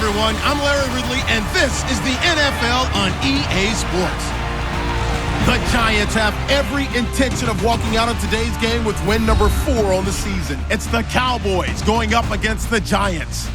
everyone. I'm Larry Ridley, and this is the NFL on EA Sports. The Giants have every intention of walking out of today's game with win number 4 on the season. It's the Cowboys going up against the Giants.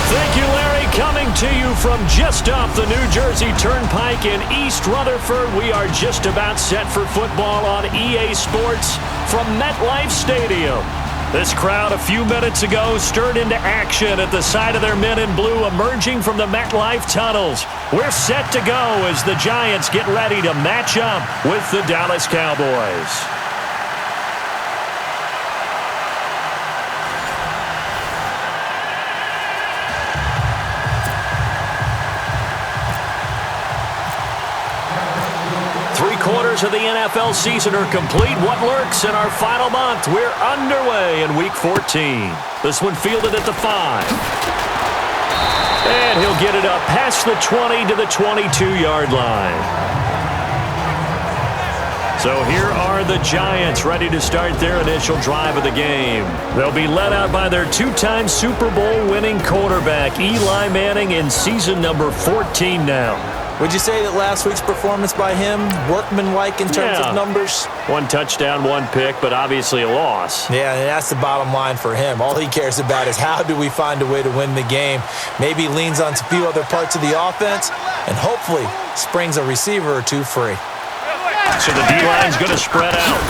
Thank you, Larry. Coming to you from just off the New Jersey Turnpike in East Rutherford, we are just about set for football on EA Sports from MetLife Stadium. This crowd a few minutes ago stirred into action at the sight of their men in blue emerging from the MetLife tunnels. We're set to go as the Giants get ready to match up with the Dallas Cowboys. Three-quarters of the NFL season are complete. What lurks in our final month? We're underway in Week 14. This one fielded at the 5. And he'll get it up past the 20 to the 22-yard line. So here are the Giants ready to start their initial drive of the game. They'll be led out by their two-time Super Bowl winning quarterback, Eli Manning, in season number 14 now. Would you say that last week's performance by him, workmanlike in terms of numbers? 1 touchdown, 1 pick, but obviously a loss. Yeah, and that's the bottom line for him. All he cares about is how do we find a way to win the game. Maybe leans on a few other parts of the offense and hopefully springs a receiver or two free. So the D-line's going to spread out.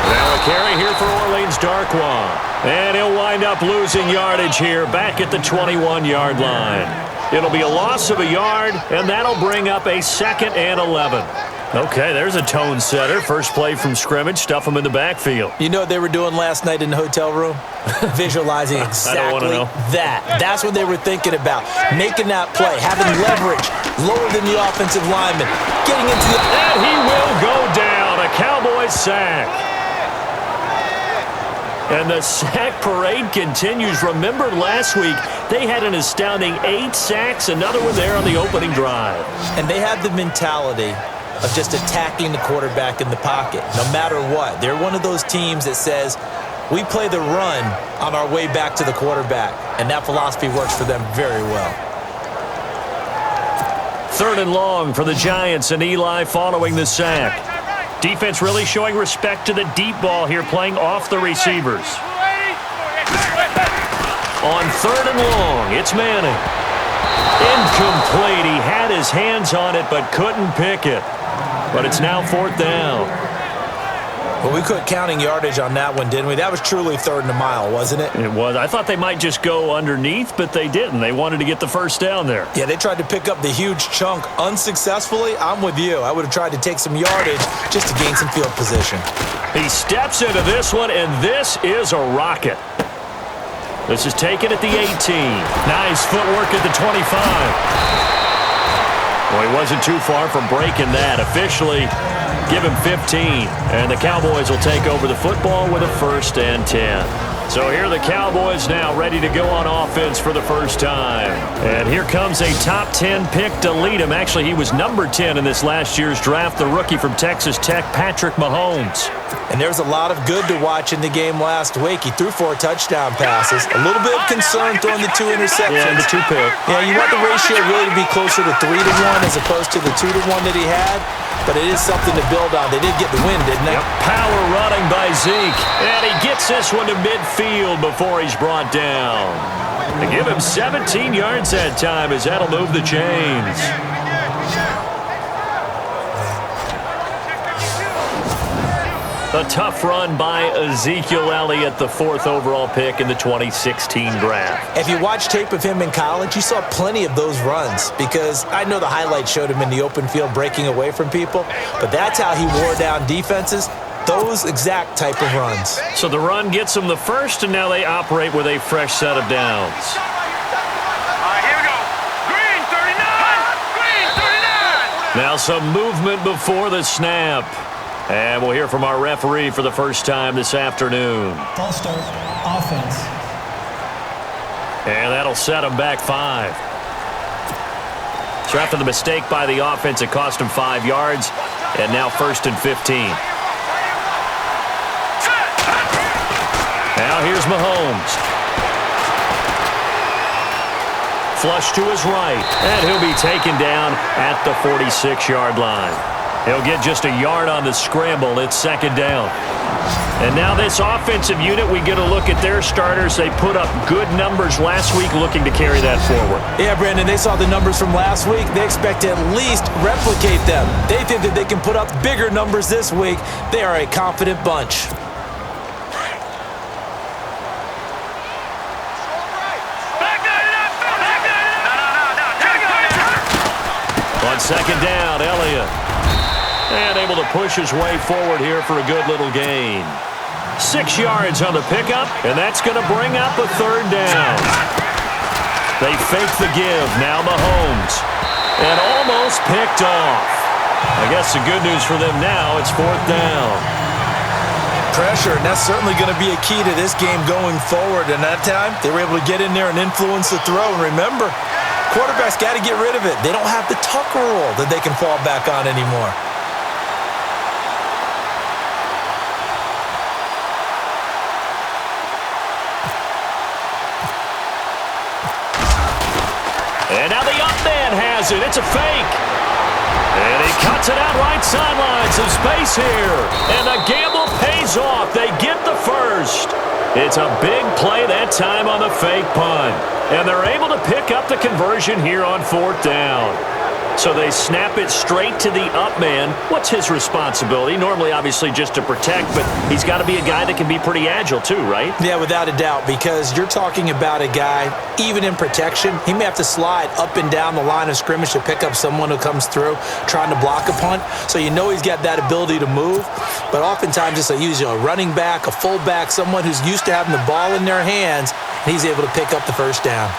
Now a carry here for Orleans Darkwa. And he'll wind up losing yardage here back at the 21-yard line. It'll be a loss of a yard, and that'll bring up a 2nd and 11. Okay, there's a tone setter. First play from scrimmage, stuff him in the backfield. You know what they were doing last night in the hotel room? Visualizing exactly that. That's what they were thinking about. Making that play, having leverage, lower than the offensive lineman, getting into the... And he will go down. A Cowboys sack. And the sack parade continues. Remember last week, they had an astounding 8 sacks, another one there on the opening drive. And they have the mentality of just attacking the quarterback in the pocket, no matter what. They're one of those teams that says, we play the run on our way back to the quarterback. And that philosophy works for them very well. 3rd and long for the Giants, and Eli following the sack. Defense really showing respect to the deep ball here, playing off the receivers. On 3rd and long, it's Manning. Incomplete. He had his hands on it but couldn't pick it. But it's now 4th down. Well, we quit counting yardage on that one, didn't we? That was truly 3rd and a mile, wasn't it? It was. I thought they might just go underneath, but they didn't. They wanted to get the first down there. Yeah, they tried to pick up the huge chunk unsuccessfully. I'm with you. I would have tried to take some yardage just to gain some field position. He steps into this one, and this is a rocket. This is taken at the 18. Nice footwork at the 25. Well, he wasn't too far from breaking that. Officially, give him 15. And the Cowboys will take over the football with a 1st and 10. So here are the Cowboys now ready to go on offense for the first time. And here comes a top 10 pick to lead him. Actually, he was number 10 in this last year's draft, the rookie from Texas Tech, Patrick Mahomes. And there's a lot of good to watch in the game last week. He threw 4 touchdown passes. A little bit of concern throwing the 2 interceptions. Yeah, the 2 pick. Yeah, you want the ratio really to be closer to 3-1 as opposed to the 2-1 that he had. But it is something to build on. They did get the win, didn't they? Yep. Power running by Zeke. And he gets this one to midfield before he's brought down. They give him 17 yards that time as that'll move the chains. A tough run by Ezekiel Elliott, the 4th overall pick in the 2016 draft. If you watch tape of him in college, you saw plenty of those runs because I know the highlights showed him in the open field breaking away from people, but that's how he wore down defenses, those exact type of runs. So the run gets them the first, and now they operate with a fresh set of downs. Here we go. Green 39! Green 39! Now some movement before the snap. And we'll hear from our referee for the first time this afternoon. False start, offense. And that'll set them back 5. So after the mistake by the offense, it cost them 5 yards. And now 1st and 15. Now here's Mahomes. Flush to his right, and he'll be taken down at the 46-yard line. He'll get just a yard on the scramble. It's second down. And now this offensive unit, we get a look at their starters. They put up good numbers last week, looking to carry that forward. Yeah, Brandon, they saw the numbers from last week. They expect to at least replicate them. They think that they can put up bigger numbers this week. They are a confident bunch. On second down, Elliott. And able to push his way forward here for a good little gain. 6 yards on the pickup, and that's going to bring up a third down. They fake the give, now Mahomes. And almost picked off. I guess the good news for them now, it's fourth down. Pressure, and that's certainly going to be a key to this game going forward. And that time, they were able to get in there and influence the throw. And remember, quarterbacks got to get rid of it. They don't have the Tucker rule that they can fall back on anymore. And now the up man has it. It's a fake. And he cuts it out right sideline. Some space here. And the gamble pays off. They get the first. It's a big play that time on the fake punt. And they're able to pick up the conversion here on fourth down. So they snap it straight to the up man. What's his responsibility? Normally, obviously, just to protect, but he's got to be a guy that can be pretty agile too, right? Yeah, without a doubt, because you're talking about a guy, even in protection, he may have to slide up and down the line of scrimmage to pick up someone who comes through trying to block a punt. So you know he's got that ability to move, but oftentimes it's usually a running back, a fullback, someone who's used to having the ball in their hands, and he's able to pick up the first down.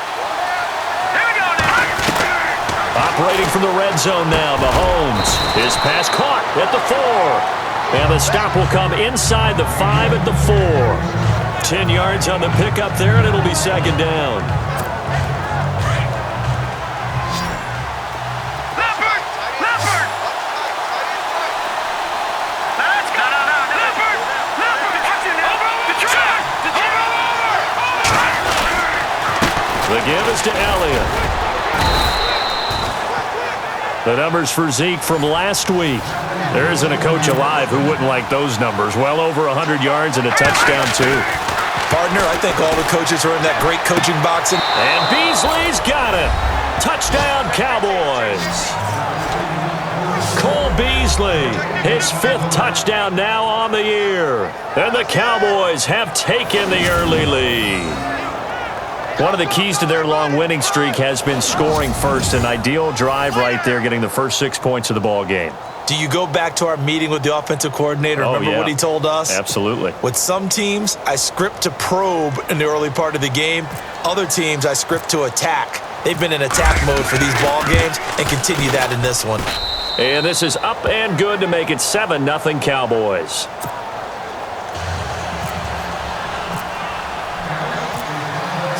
Operating from the red zone now, Mahomes. His pass caught at the 4. And the stop will come inside the 5 at the 4. 10 yards on the pickup there, and it'll be second down. The give is to Elliott. The numbers for Zeke from last week. There isn't a coach alive who wouldn't like those numbers. Well over 100 yards and a touchdown, too. Partner, I think all the coaches are in that great coaching box. And Beasley's got it. Touchdown, Cowboys. Cole Beasley, his 5th touchdown now on the year. And the Cowboys have taken the early lead. One of the keys to their long winning streak has been scoring first. An ideal drive right there, getting the first 6 points of the ball game. Do you go back to our meeting with the offensive coordinator? Remember what he told us? Absolutely. With some teams, I script to probe in the early part of the game. Other teams, I script to attack. They've been in attack mode for these ball games and continue that in this one. And this is up and good to make it 7-0 Cowboys.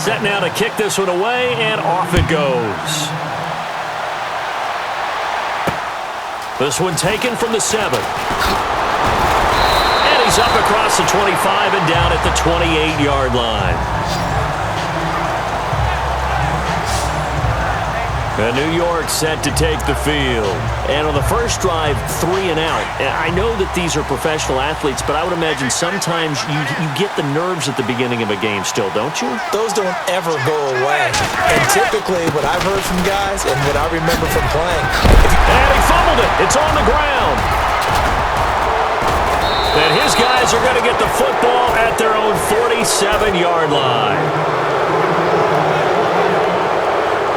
Set now to kick this one away, and off it goes. This one taken from the 7. And he's up across the 25 and down at the 28-yard line. And New York set to take the field. And on the first drive, 3 and out. I know that these are professional athletes, but I would imagine sometimes you get the nerves at the beginning of a game still, don't you? Those don't ever go away. And typically, what I've heard from guys and what I remember from playing. And he fumbled it. It's on the ground. And his guys are going to get the football at their own 47-yard line.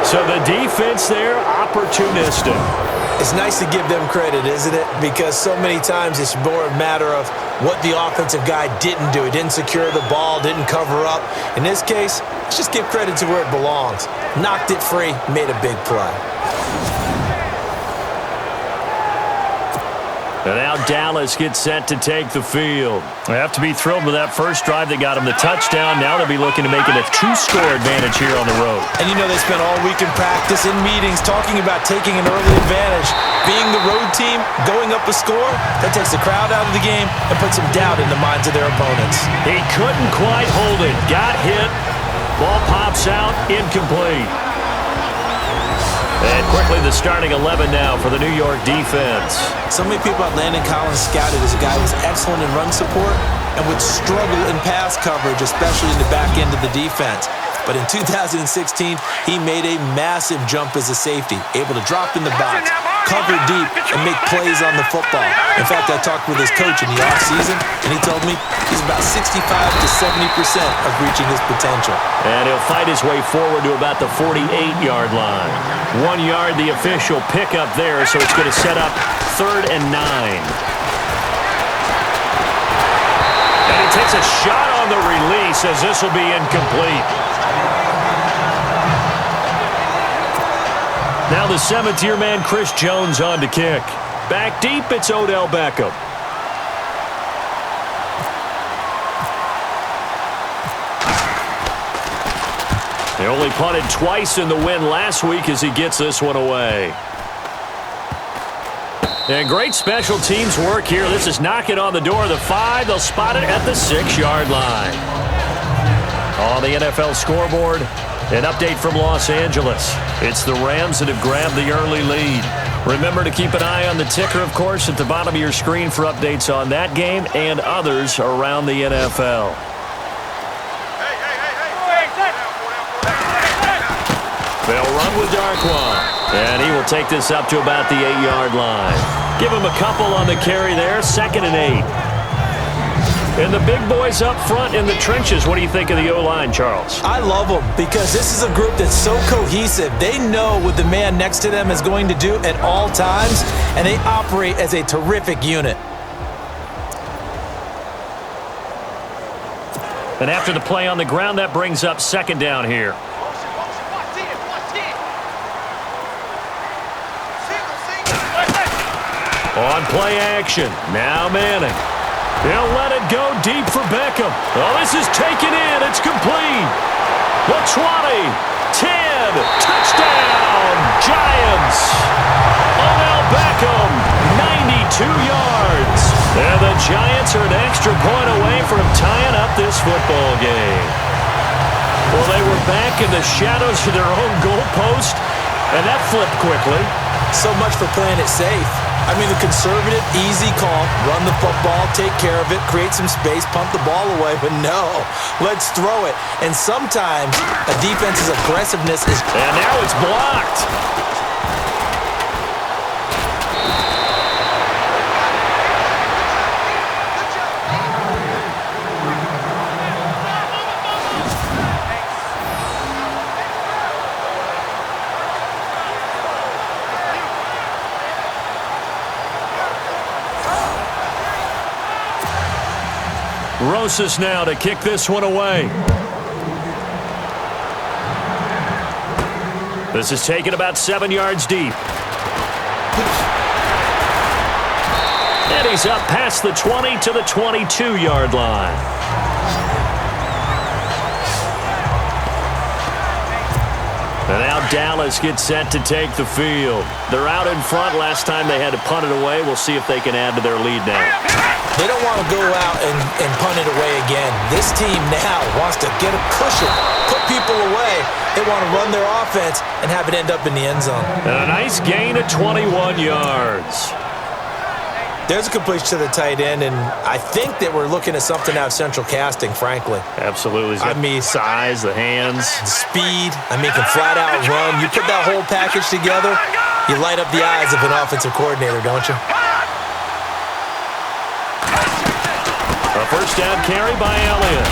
So the defense there, opportunistic. It's nice to give them credit, isn't it? Because so many times it's more a matter of what the offensive guy didn't do. He didn't secure the ball, didn't cover up. In this case, let's just give credit to where it belongs. Knocked it free, made a big play. And now Dallas gets set to take the field. They have to be thrilled with that first drive that got them the touchdown. Now they'll be looking to make it a 2-score advantage here on the road. And you know they spent all week in practice, in meetings, talking about taking an early advantage. Being the road team, going up a score, that takes the crowd out of the game and puts some doubt in the minds of their opponents. He couldn't quite hold it. Got hit. Ball pops out. Incomplete. And quickly the starting 11 now for the New York defense. So many people have Landon Collins scouted as a guy who was excellent in run support and would struggle in pass coverage, especially in the back end of the defense. But in 2016, he made a massive jump as a safety, able to drop in the box, cover deep, and make plays on the football. In fact, I talked with his coach in the offseason, and he told me he's about 65 to 70% of reaching his potential. And he'll fight his way forward to about the 48-yard line. 1 yard, the official pickup there, so it's going to set up 3rd and 9. And he takes a shot on the release as this will be incomplete. Now the 7th-year man, Chris Jones, on to kick. Back deep, it's Odell Beckham. They only punted twice in the win last week as he gets this one away. And great special teams work here. This is knocking on the door of the 5. They'll spot it at the 6-yard line. On the NFL scoreboard, an update from Los Angeles. It's the Rams that have grabbed the early lead. Remember to keep an eye on the ticker, of course, at the bottom of your screen for updates on that game and others around the NFL. They'll run with Darkwan, and he will take this up to about the 8-yard line. Give him a couple on the carry there, 2nd and 8. And the big boys up front in the trenches. What do you think of the O-line, Charles? I love them because this is a group that's so cohesive. They know what the man next to them is going to do at all times, and they operate as a terrific unit. And after the play on the ground, that brings up 2nd down here. On play action, now Manning. He'll let it go deep for Beckham. Oh, this is taken in. It's complete. The 20, 10, touchdown, Giants. Odell Beckham, 92 yards. And the Giants are an extra point away from tying up this football game. Well, they were back in the shadows of their own goalpost, and that flipped quickly. So much for playing it safe. I mean, the conservative, easy call, run the football, take care of it, create some space, pump the ball away, but no, let's throw it. And sometimes a defense's aggressiveness is... And now it's blocked. Rosas now to kick this one away. This is taken about 7 yards deep. And he's up past the 20 to the 22-yard line. And now Dallas gets set to take the field. They're out in front. Last time they had to punt it away. We'll see if they can add to their lead now. They don't want to go out and punt it away again. This team now wants to get a cushion, put people away. They want to run their offense and have it end up in the end zone. And a nice gain of 21 yards. There's a completion to the tight end, and I think that we're looking at something out of central casting, frankly. Absolutely. I mean, size, the hands. The speed. I mean, can flat out run. You put that whole package together, you light up the eyes of an offensive coordinator, don't you? A first down carry by Elliott.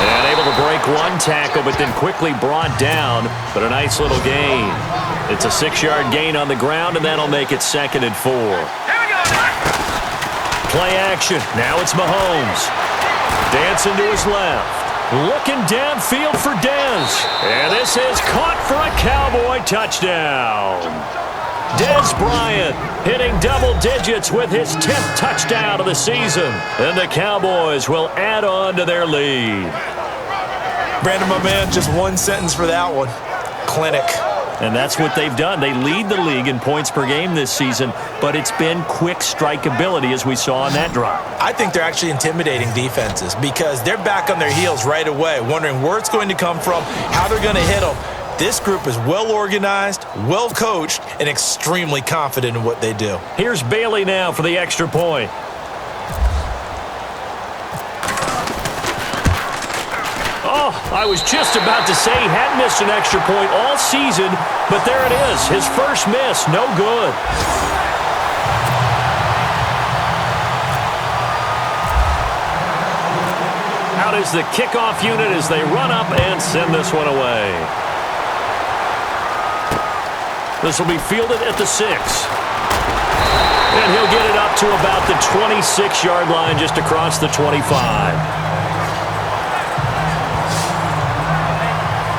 And able to break one tackle, but then quickly brought down. But a nice little gain. It's a 6-yard gain on the ground, and that'll make it 2nd and 4. Play action. Now it's Mahomes. Dancing to his left. Looking downfield for Dez. And this is caught for a Cowboy touchdown. Des Bryant hitting double digits with his 10th touchdown of the season. And the Cowboys will add on to their lead. Brandon, my man, just one sentence for that one. Clinic. And that's what they've done. They lead the league in points per game this season, but it's been quick strikeability as we saw on that drive. I think they're actually intimidating defenses because they're back on their heels right away, wondering where it's going to come from, how they're going to hit them. This group is well organized, well coached, and extremely confident in what they do. Here's Bailey now for the extra point. Oh, I was just about to say he hadn't missed an extra point all season, but there it is. His first miss, no good. Out is the kickoff unit as they run up and send this one away. This will be fielded at the 6. And he'll get it up to about the 26-yard line, just across the 25.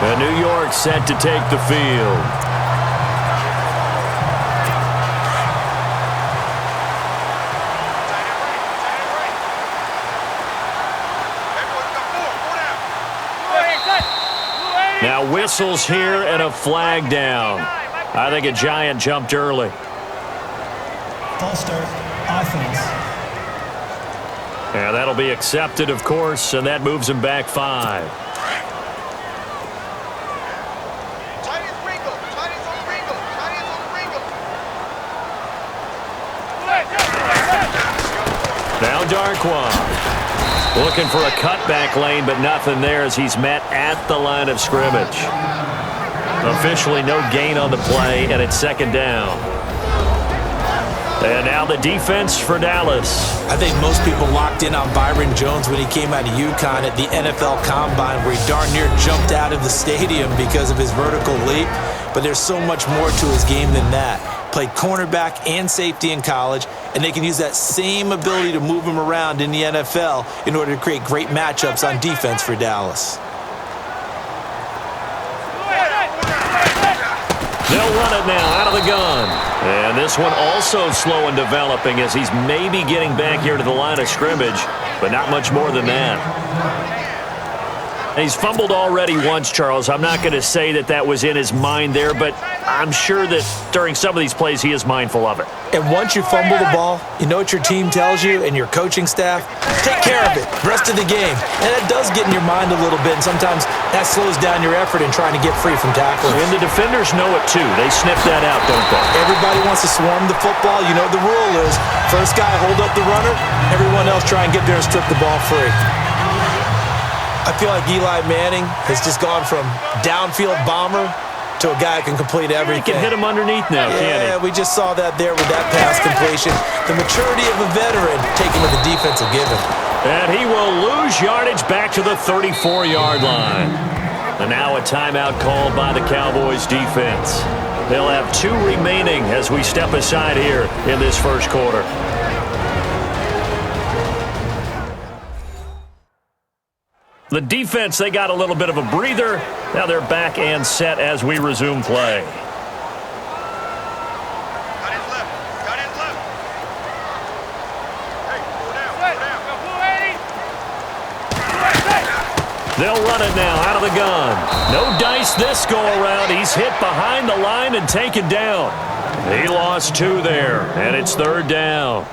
And New York set to take the field. Now whistles here and a flag down. I think a Giant jumped early. False start, offense. And that'll be accepted, of course, and that moves him back 5. Now Darkwa looking for a cutback lane, but nothing there as he's met at the line of scrimmage. Officially no gain on the play, and it's second down. And now the defense for Dallas. I think most people locked in on Byron Jones when he came out of UConn at the NFL Combine, where he darn near jumped out of the stadium because of his vertical leap. But there's so much more to his game than that. Played cornerback and safety in college, and they can use that same ability to move him around in the NFL in order to create great matchups on defense for Dallas. They'll run it now out of the gun. And this one also slow in developing as he's maybe getting back here to the line of scrimmage, but not much more than that. He's fumbled already once, Charles. I'm not going to say that that was in his mind there, but I'm sure that during some of these plays he is mindful of it. And once you fumble the ball, you know what your team tells you and your coaching staff? Take care of it the rest of the game. And that does get in your mind a little bit, and sometimes that slows down your effort in trying to get free from tackling. And the defenders know it too. They sniff that out, don't they? Everybody wants to swarm the football. You know what the rule is. First guy hold up the runner, everyone else try and get there and strip the ball free. I feel like Eli Manning has just gone from downfield bomber to a guy who can complete everything. He can hit him underneath now, can't he? Yeah, we just saw that there with that pass completion. The maturity of a veteran taking with the defensive given. And he will lose yardage back to the 34-yard line. And now a timeout called by the Cowboys defense. They'll have 2 remaining as we step aside here in this first quarter. The defense, they got a little bit of a breather. Now they're back and set as we resume play. Got his left. Got his left. Hey, pull down. Pull down. Go, pull 80. They'll run it now out of the gun. No dice this go-around. He's hit behind the line and taken down. He lost 2 there, and it's third down.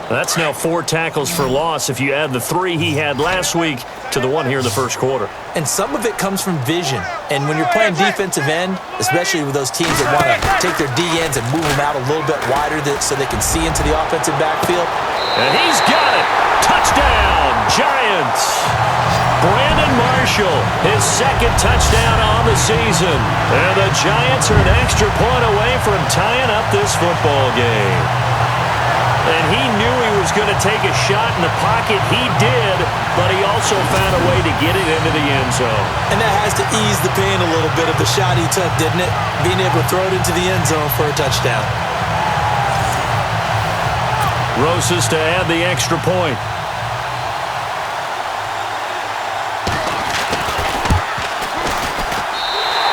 That's now 4 tackles for loss if you add the 3 he had last week to the 1 here in the first quarter. And some of it comes from vision. And when you're playing defensive end, especially with those teams that want to take their D ends and move them out a little bit wider so they can see into the offensive backfield. And he's got it. Touchdown, Giants. Brandon Marshall, his 2nd touchdown on the season. And the Giants are an extra point away from tying up this football game. And he knew he was going to take a shot in the pocket. He did, but he also found a way to get it into the end zone. And that has to ease the pain a little bit of the shot he took, didn't it? Being able to throw it into the end zone for a touchdown. Rosas to add the extra point.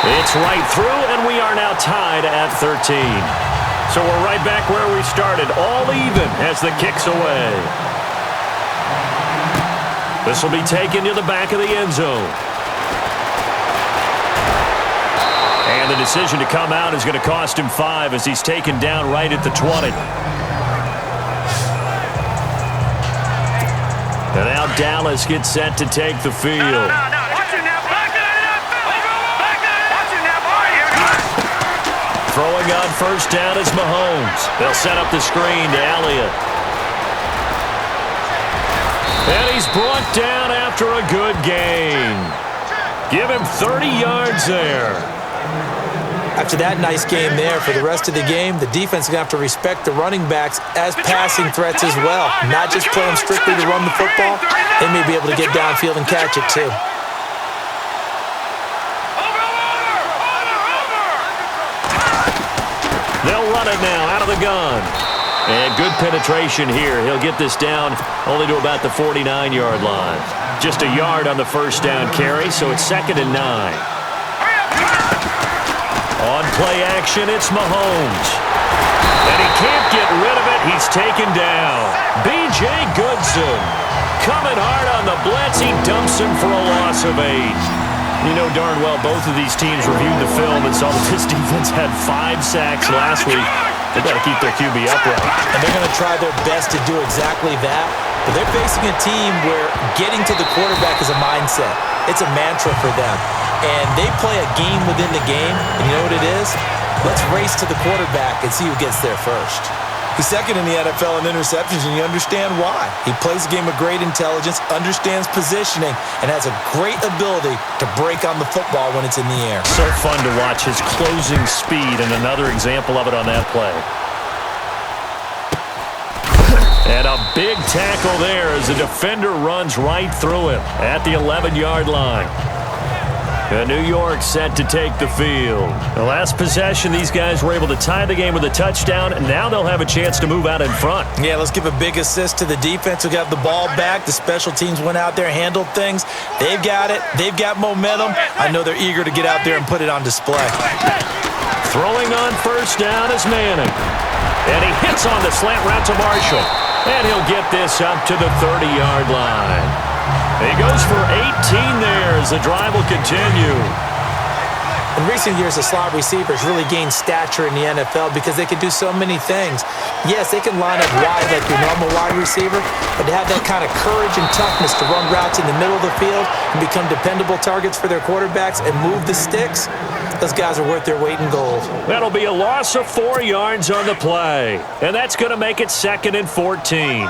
It's right through, and we are now tied at 13. So we're right back where we started, all even as the kick's away. This will be taken to the back of the end zone. And the decision to come out is going to cost him 5 as he's taken down right at the 20. And now Dallas gets set to take the field. Throwing on first down is Mahomes. They'll set up the screen to Elliott. And he's brought down after a good gain. Give him 30 yards there. After that nice game there, for the rest of the game, the defense is going to have to respect the running backs as passing threats as well. Not just play them strictly to run the football. They may be able to get downfield and catch it too. They'll run it now out of the gun. And good penetration here. He'll get this down only to about the 49-yard line. Just a yard on the first down carry, so it's 2nd and 9. On play action, it's Mahomes. And he can't get rid of it. He's taken down. B.J. Goodson coming hard on the blitz. He dumps him for a loss of 8. You know darn well both of these teams reviewed the film and saw that this defense had 5 sacks last week. They've got to keep their QB upright. And they're going to try their best to do exactly that. But they're facing a team where getting to the quarterback is a mindset. It's a mantra for them. And they play a game within the game. And you know what it is? Let's race to the quarterback and see who gets there first. He's second in the NFL in interceptions, and you understand why. He plays a game of great intelligence, understands positioning, and has a great ability to break on the football when it's in the air. So fun to watch his closing speed, and another example of it on that play. And a big tackle there as the defender runs right through him at the 11-yard line. And New York set to take the field. The last possession, these guys were able to tie the game with a touchdown, and now they'll have a chance to move out in front. Yeah, let's give a big assist to the defense who got the ball back. The special teams went out there, handled things. They've got it. They've got momentum. I know they're eager to get out there and put it on display. Throwing on first down is Manning. And he hits on the slant route to Marshall. And he'll get this up to the 30-yard line. He goes for 18 there as the drive will continue. In recent years, the slot receivers really gained stature in the NFL because they can do so many things. Yes, they can line up wide like your normal wide receiver, but to have that kind of courage and toughness to run routes in the middle of the field and become dependable targets for their quarterbacks and move the sticks, those guys are worth their weight in gold. That'll be a loss of 4 yards on the play, and that's going to make it 2nd and 14.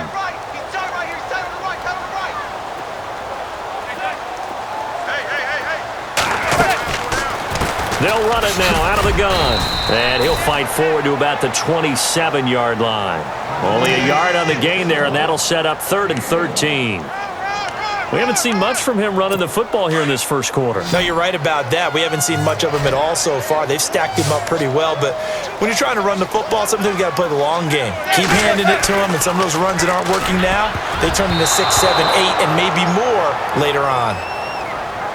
They'll run it now out of the gun. And he'll fight forward to about the 27-yard line. Only a yard on the gain there, and that'll set up 3rd and 13. We haven't seen much from him running the football here in this first quarter. No, you're right about that. We haven't seen much of him at all so far. They've stacked him up pretty well, but when you're trying to run the football, sometimes you got to play the long game. Keep handing it to him, and some of those runs that aren't working now, they turn into 6, 7, 8, and maybe more later on.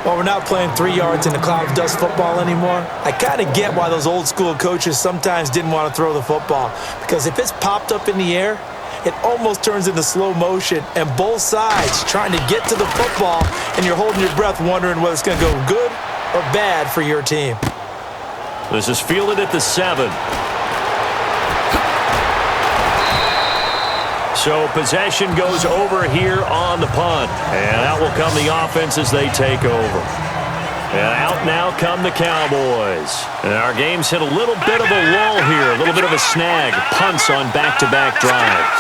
Well, we're not playing 3 yards in a cloud of dust football anymore. I kind of get why those old school coaches sometimes didn't want to throw the football, because if it's popped up in the air, it almost turns into slow motion, and both sides trying to get to the football, and you're holding your breath wondering whether it's going to go good or bad for your team. This is fielded at the 7. So possession goes over here on the punt. And out will come the offense as they take over. And out now come the Cowboys. And our game's hit a little bit of a lull here, a little bit of a snag. Punts on back-to-back drives.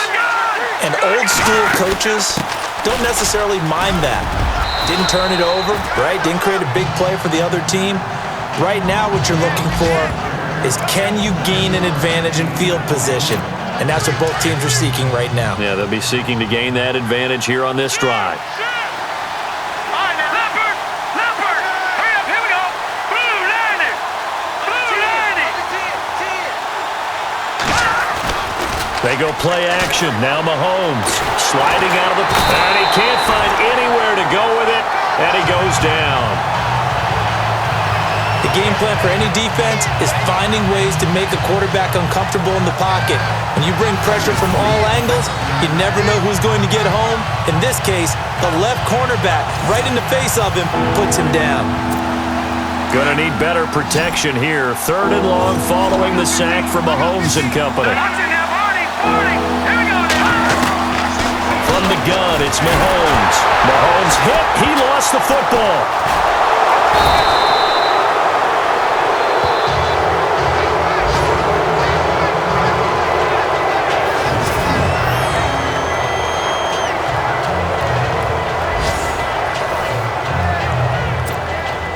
And old school coaches don't necessarily mind that. Didn't turn it over, right? Didn't create a big play for the other team. Right now what you're looking for is, can you gain an advantage in field position? And that's what both teams are seeking right now. Yeah, they'll be seeking to gain that advantage here on this drive. They go play action. Now Mahomes sliding out of the... And he can't find anywhere to go with it. And he goes down. He The game plan for any defense is finding ways to make a quarterback uncomfortable in the pocket. When you bring pressure from all angles, you never know who's going to get home. In this case, the left cornerback, right in the face of him, puts him down. Gonna need better protection here. 3rd and long following the sack from Mahomes and company. From the gun, it's Mahomes. Mahomes hit. He lost the football.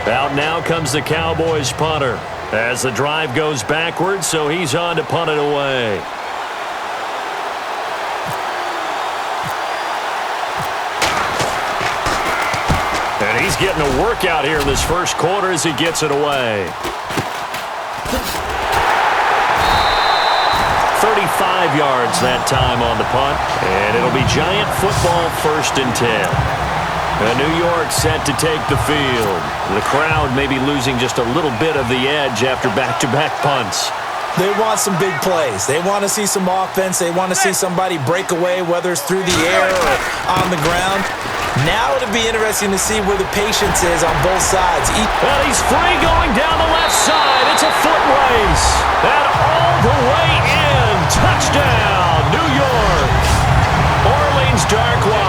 Out now comes the Cowboys punter as the drive goes backwards, so he's on to punt it away. And he's getting a workout here in this first quarter as he gets it away. 35 yards that time on the punt, and it'll be Giant football 1st and 10. New York set to take the field. The crowd may be losing just a little bit of the edge after back-to-back punts. They want some big plays. They want to see some offense. They want to see somebody break away, whether it's through the air or on the ground. Now it'll be interesting to see where the patience is on both sides. And he's free going down the left side. It's a foot race. And all the way in. Touchdown, New York. Orleans Darkwa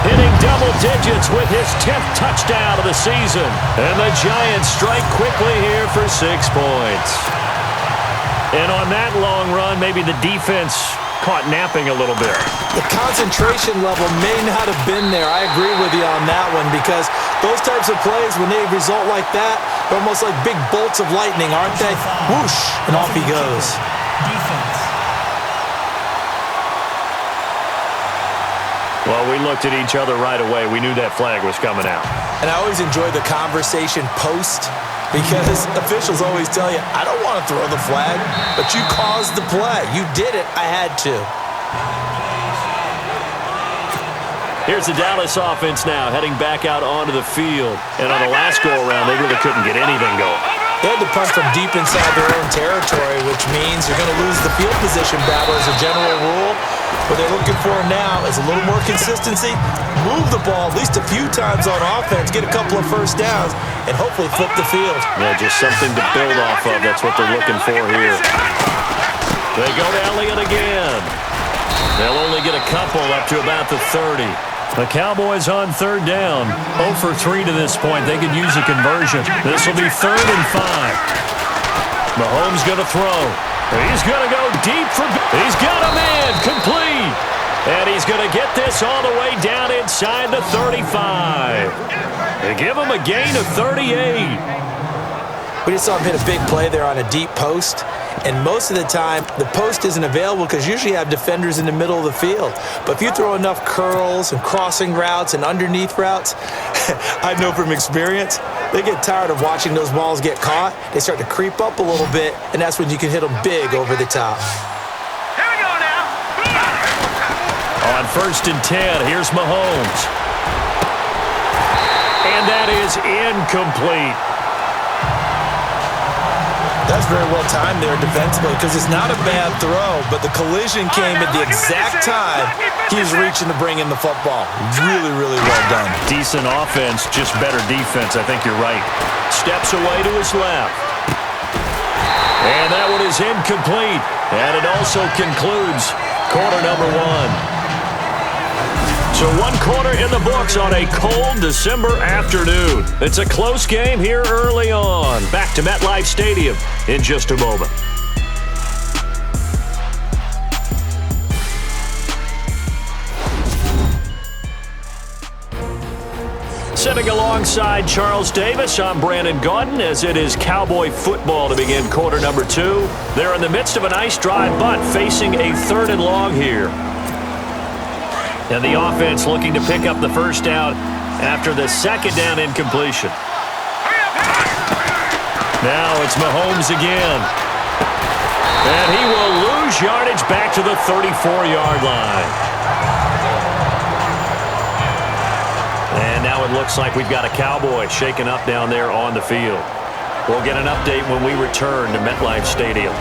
hitting double digits with his 10th touchdown of the season. And the Giants strike quickly here for 6 points. And on that long run, maybe the defense caught napping a little bit. The concentration level may not have been there. I agree with you on that one, because those types of plays, when they result like that, they're almost like big bolts of lightning, aren't they? Whoosh, and off he goes. Defense. Well, we looked at each other right away. We knew that flag was coming out. And I always enjoy the conversation post, because officials always tell you, I don't want to throw the flag, but you caused the play. You did it. I had to. Here's the Dallas offense now, heading back out onto the field. And on the last go-around, they really couldn't get anything going. They had to punt from deep inside their own territory, which means you're going to lose the field position battle as a general rule. What they're looking for now is a little more consistency, move the ball at least a few times on offense, get a couple of first downs, and hopefully flip the field. Yeah, just something to build off of. That's what they're looking for here. They go to Elliott again. They'll only get a couple up to about the 30. The Cowboys on 3rd down. 0 for 3 to this point. They could use a conversion. This will be 3rd and 5. Mahomes going to throw. He's going to go deep for... He's got him in. Complete. And he's going to get this all the way down inside the 35. They give him a gain of 38. We just saw him hit a big play there on a deep post. And most of the time, the post isn't available because usually you have defenders in the middle of the field. But if you throw enough curls and crossing routes and underneath routes, I know from experience, they get tired of watching those balls get caught. They start to creep up a little bit, and that's when you can hit them big over the top. Here we go now. On 1st and 10, here's Mahomes. And that is incomplete. That's very well timed there defensively, because it's not a bad throw, but the collision came at the exact time he was reaching to bring in the football. Really, really well done. Decent offense, just better defense. I think you're right. Steps away to his left. And that one is incomplete. And it also concludes quarter number 1. So 1 quarter in the books on a cold December afternoon. It's a close game here early on. Back to MetLife Stadium in just a moment. Sitting alongside Charles Davis, I'm Brandon Gaudin, as it is Cowboy football to begin quarter number 2. They're in the midst of a nice drive, but facing a 3rd and long here. And the offense looking to pick up the first down after the 2nd down incompletion. Now it's Mahomes again. And he will lose yardage back to the 34-yard line. And now it looks like we've got a Cowboy shaken up down there on the field. We'll get an update when we return to MetLife Stadium.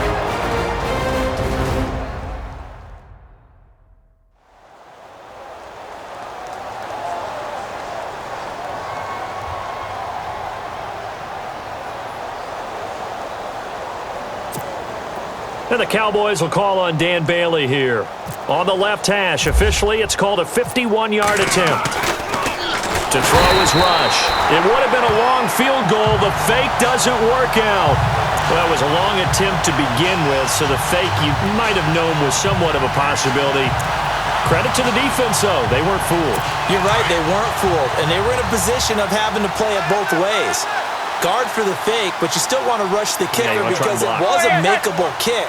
And the Cowboys will call on Dan Bailey here. On the left hash, officially, it's called a 51-yard attempt. To throw his rush. It would have been a long field goal. The fake doesn't work out. Well, it was a long attempt to begin with, so the fake you might have known was somewhat of a possibility. Credit to the defense, though. They weren't fooled. You're right, they weren't fooled. And they were in a position of having to play it both ways. Guard for the fake, but you still want to rush the kicker because it was a makeable kick.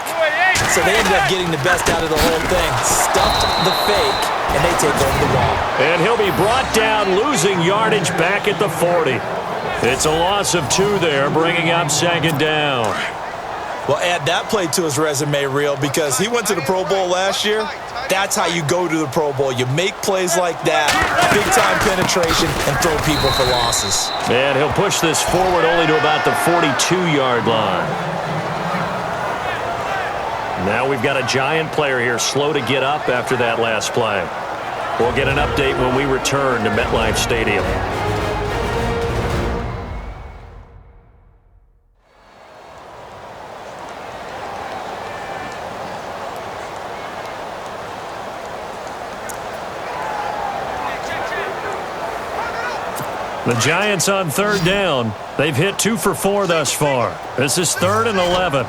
So they ended up getting the best out of the whole thing. Stuffed the fake, and they take over the ball. And he'll be brought down, losing yardage back at the 40. It's a loss of 2 there, bringing up second down. Well, add that play to his resume reel because he went to the Pro Bowl last year. That's how you go to the Pro Bowl. You make plays like that, big-time penetration, and throw people for losses. And he'll push this forward only to about the 42-yard line. Now we've got a Giant player here slow to get up after that last play. We'll get an update when we return to MetLife Stadium. The Giants on third down. They've hit 2 for 4 thus far. This is 3rd and 11.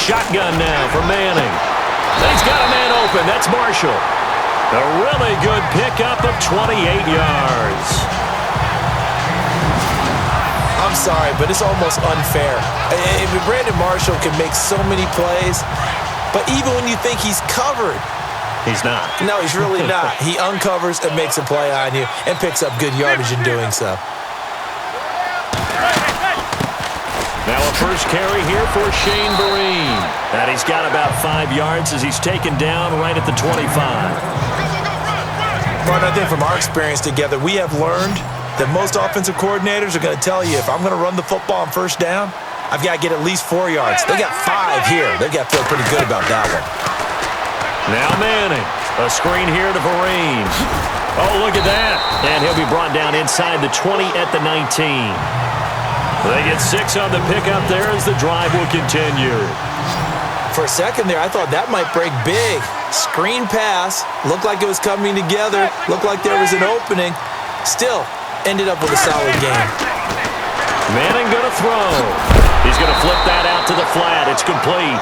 Shotgun now for Manning. He's got a man open. That's Marshall. A really good pickup of 28 yards. I'm sorry, but it's almost unfair. Brandon Marshall can make so many plays, but even when you think he's covered, he's not. No, he's really not. He uncovers and makes a play on you and picks up good yardage in doing so. Now a first carry here for Shane Vereen. And he's got about 5 yards as he's taken down right at the 25. But I think from our experience together, we have learned that most offensive coordinators are going to tell you if I'm going to run the football on first down, I've got to get at least 4 yards. They got 5 here. They've got to feel pretty good about that one. Now Manning. A screen here to Vereen. Oh, look at that. And he'll be brought down inside the 20 at the 19. They get 6 on the pickup there as the drive will continue. For a second there, I thought that might break big. Screen pass. Looked like it was coming together. Looked like there was an opening. Still, ended up with a solid game. Manning going to throw. He's going to flip that out to the flat. It's complete.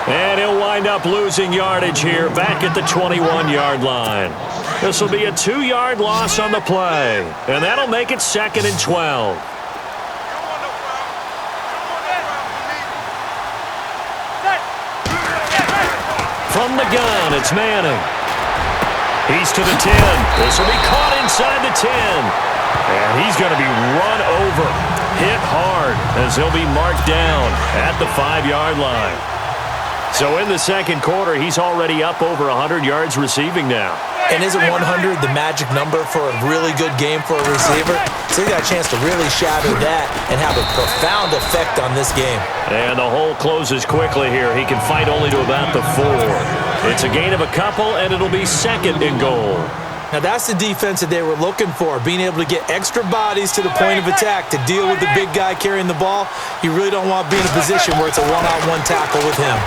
And he'll wind up losing yardage here back at the 21-yard line. This will be a 2-yard loss on the play. And that'll make it 2nd and 12. From the gun, it's Manning. He's to the 10. This will be caught inside the 10. And he's going to be run over, hit hard, as he'll be marked down at the 5-yard line. So in the second quarter, he's already up over 100 yards receiving now. And isn't 100 the magic number for a really good game for a receiver? So he got a chance to really shatter that and have a profound effect on this game. And the hole closes quickly here. He can fight only to about the 4. It's a gain of a couple, and it'll be 2nd and goal. Now that's the defense that they were looking for, being able to get extra bodies to the point of attack to deal with the big guy carrying the ball. You really don't want to be in a position where it's a one-on-one tackle with him.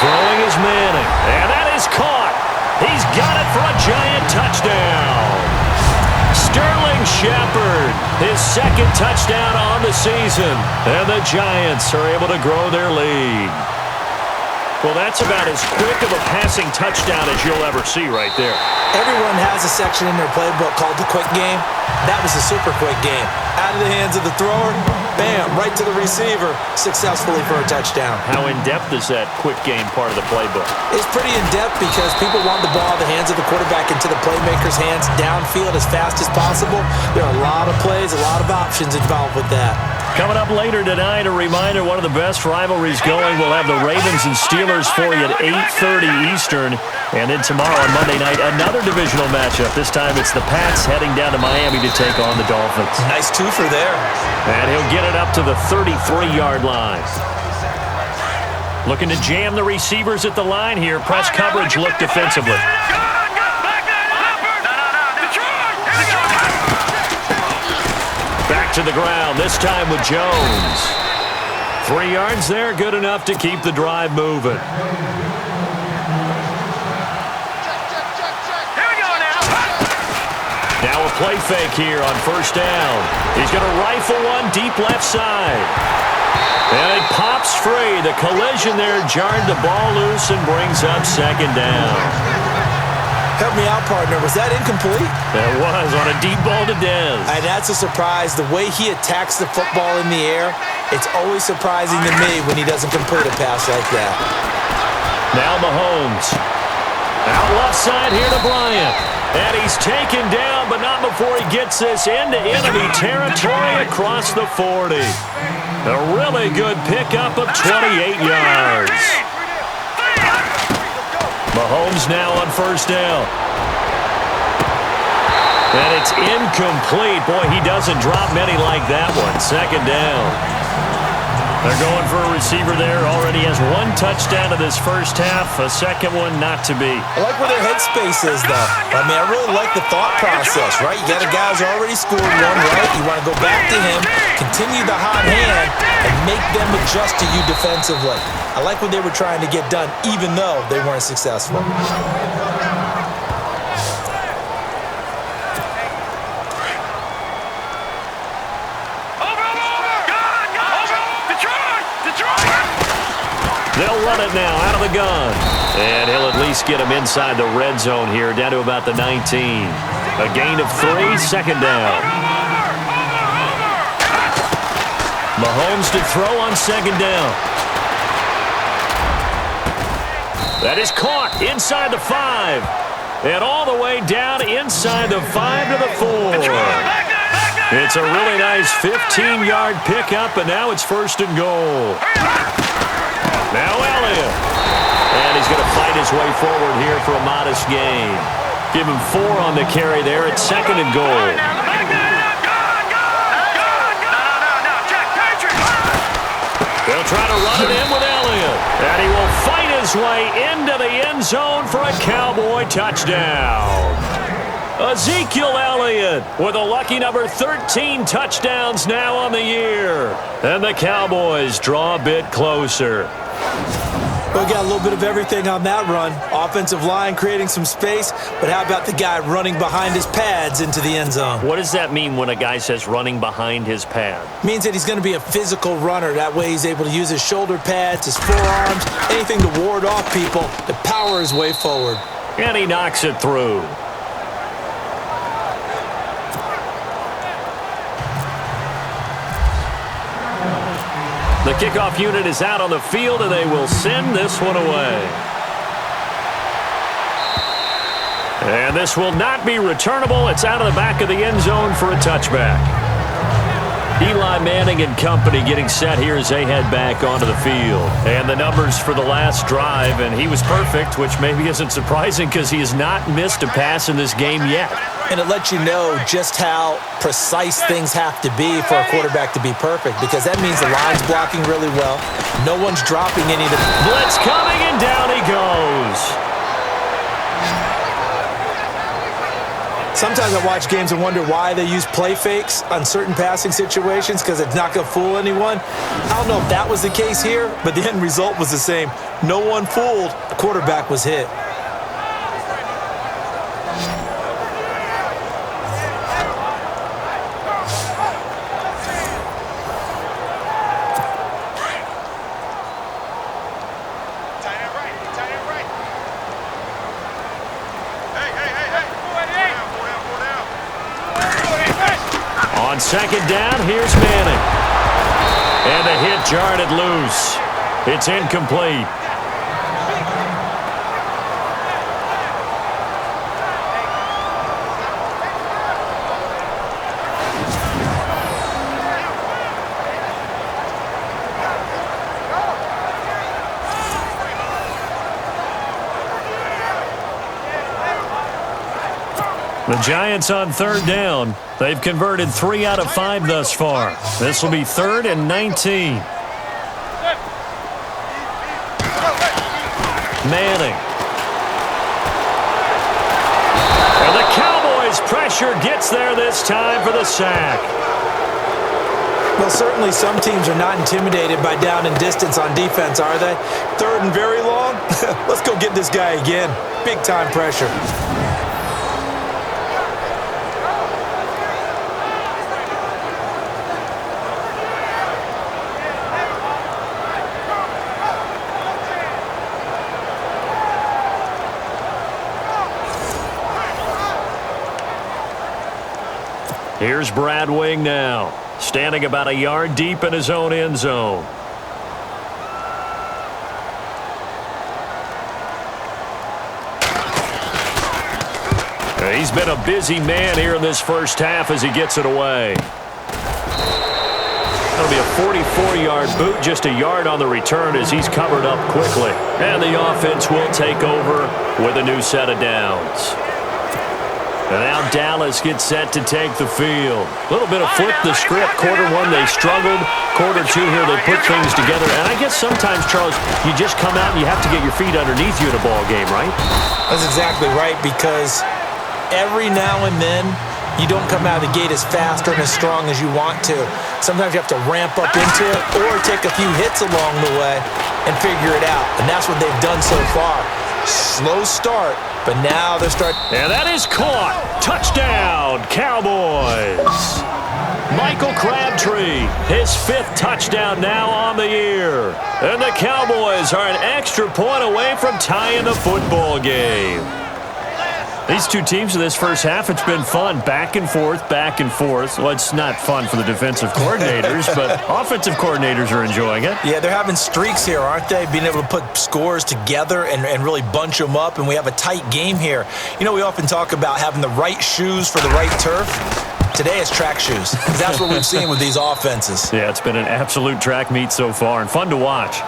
Throwing is Manning, and that is caught. He's got it for a Giant touchdown. Sterling Shepard, his 2nd touchdown on the season, and the Giants are able to grow their lead. Well, that's about as quick of a passing touchdown as you'll ever see right there. Everyone has a section in their playbook called the quick game. That was a super quick game. Out of the hands of the thrower, bam, right to the receiver, successfully for a touchdown. How in-depth is that quick game part of the playbook? It's pretty in-depth because people want the ball in the hands of the quarterback into the playmaker's hands downfield as fast as possible. There are a lot of plays, a lot of options involved with that. Coming up later tonight, a reminder, one of the best rivalries going. We'll have the Ravens and Steelers for you at 8:30 Eastern. And then tomorrow on Monday night, another divisional matchup. This time it's the Pats heading down to Miami to take on the Dolphins. Nice twofer there. And he'll get it up to the 33-yard line. Looking to jam the receivers at the line here. Press coverage look defensively. Back to the ground, this time with Jones. 3 yards there, good enough to keep the drive moving. Now a play fake here on first down. He's going to rifle one deep left side. And it pops free. The collision there jarred the ball loose and brings up second down. Help me out, partner. Was that incomplete? That was on a deep ball to Dez. And that's a surprise. The way he attacks the football in the air, it's always surprising to me when he doesn't complete a pass like that. Now Mahomes. Out left side here to Bryant. And he's taken down, but not before he gets this into enemy territory across the 40. A really good pickup of 28 yards. Mahomes now on first down. And it's incomplete. Boy, he doesn't drop many like that one. Second down. They're going for a receiver there. Already has 1 touchdown of this first half. A second one not to be. I like where their headspace is, though. I mean, I really like the thought process, right? You got a guy who's already scored one, right? You want to go back to him, continue the hot hand, and make them adjust to you defensively. I like what they were trying to get done, even though they weren't successful. They'll run it now out of the gun. And he'll at least get him inside the red zone here, down to about the 19. A gain of 3, second down. Mahomes to throw on second down. That is caught inside the 5. And all the way down inside the 5 to the 4. It's a really nice 15-yard pickup, and now it's first and goal. Now Elliott. And he's going to fight his way forward here for a modest gain. Give him 4 on the carry there at second and goal. They'll try to run it in with Elliott. And he will fight his way into the end zone for a Cowboy touchdown. Ezekiel Elliott with a lucky number 13 touchdowns now on the year. And the Cowboys draw a bit closer. We got a little bit of everything on that run. Offensive line creating some space, but how about the guy running behind his pads into the end zone? What does that mean when a guy says running behind his pad? Means that he's going to be a physical runner. That way he's able to use his shoulder pads, his forearms, anything to ward off people to power his way forward. And he knocks it through. The kickoff unit is out on the field, and they will send this one away. And this will not be returnable. It's out of the back of the end zone for a touchback. Eli Manning and company getting set here as they head back onto the field. And the numbers for the last drive, and he was perfect, which maybe isn't surprising because he has not missed a pass in this game yet. And it lets you know just how precise things have to be for a quarterback to be perfect, because that means the line's blocking really well. No one's dropping any of the... Blitz coming, and down he goes. Sometimes I watch games and wonder why they use play fakes on certain passing situations, because it's not going to fool anyone. I don't know if that was the case here, but the end result was the same. No one fooled. The quarterback was hit. On second down, here's Manning. And the hit jarred it loose. It's incomplete. The Giants on third down. They've converted 3 out of 5 thus far. This will be 3rd and 19. Manning. And the Cowboys pressure gets there this time for the sack. Well, certainly some teams are not intimidated by down and distance on defense, are they? 3rd and very long? Let's go get this guy again. Big time pressure. Here's Brad Wing now, standing about a yard deep in his own end zone. He's been a busy man here in this first half as he gets it away. That'll be a 44-yard boot, just a yard on the return as he's covered up quickly. And the offense will take over with a new set of downs. And now Dallas gets set to take the field. A little bit of flip the script. Quarter 1, they struggled. Quarter 2 here, they put things together. And I guess sometimes, Charles, you just come out and you have to get your feet underneath you in a ball game, right? That's exactly right, because every now and then you don't come out of the gate as fast or as strong as you want to. Sometimes you have to ramp up into it or take a few hits along the way and figure it out. And that's what they've done so far. Slow start, but now they're starting. And that is caught. Touchdown, Cowboys. Michael Crabtree, his 5th touchdown now on the year. And the Cowboys are an extra point away from tying the football game. These two teams in this first half, it's been fun. Back and forth, back and forth. Well, it's not fun for the defensive coordinators, but offensive coordinators are enjoying it. Yeah, they're having streaks here, aren't they? Being able to put scores together and really bunch them up, and we have a tight game here. You know, we often talk about having the right shoes for the right turf. Today it's track shoes. That's what we've seen with these offenses. Yeah, it's been an absolute track meet so far and fun to watch.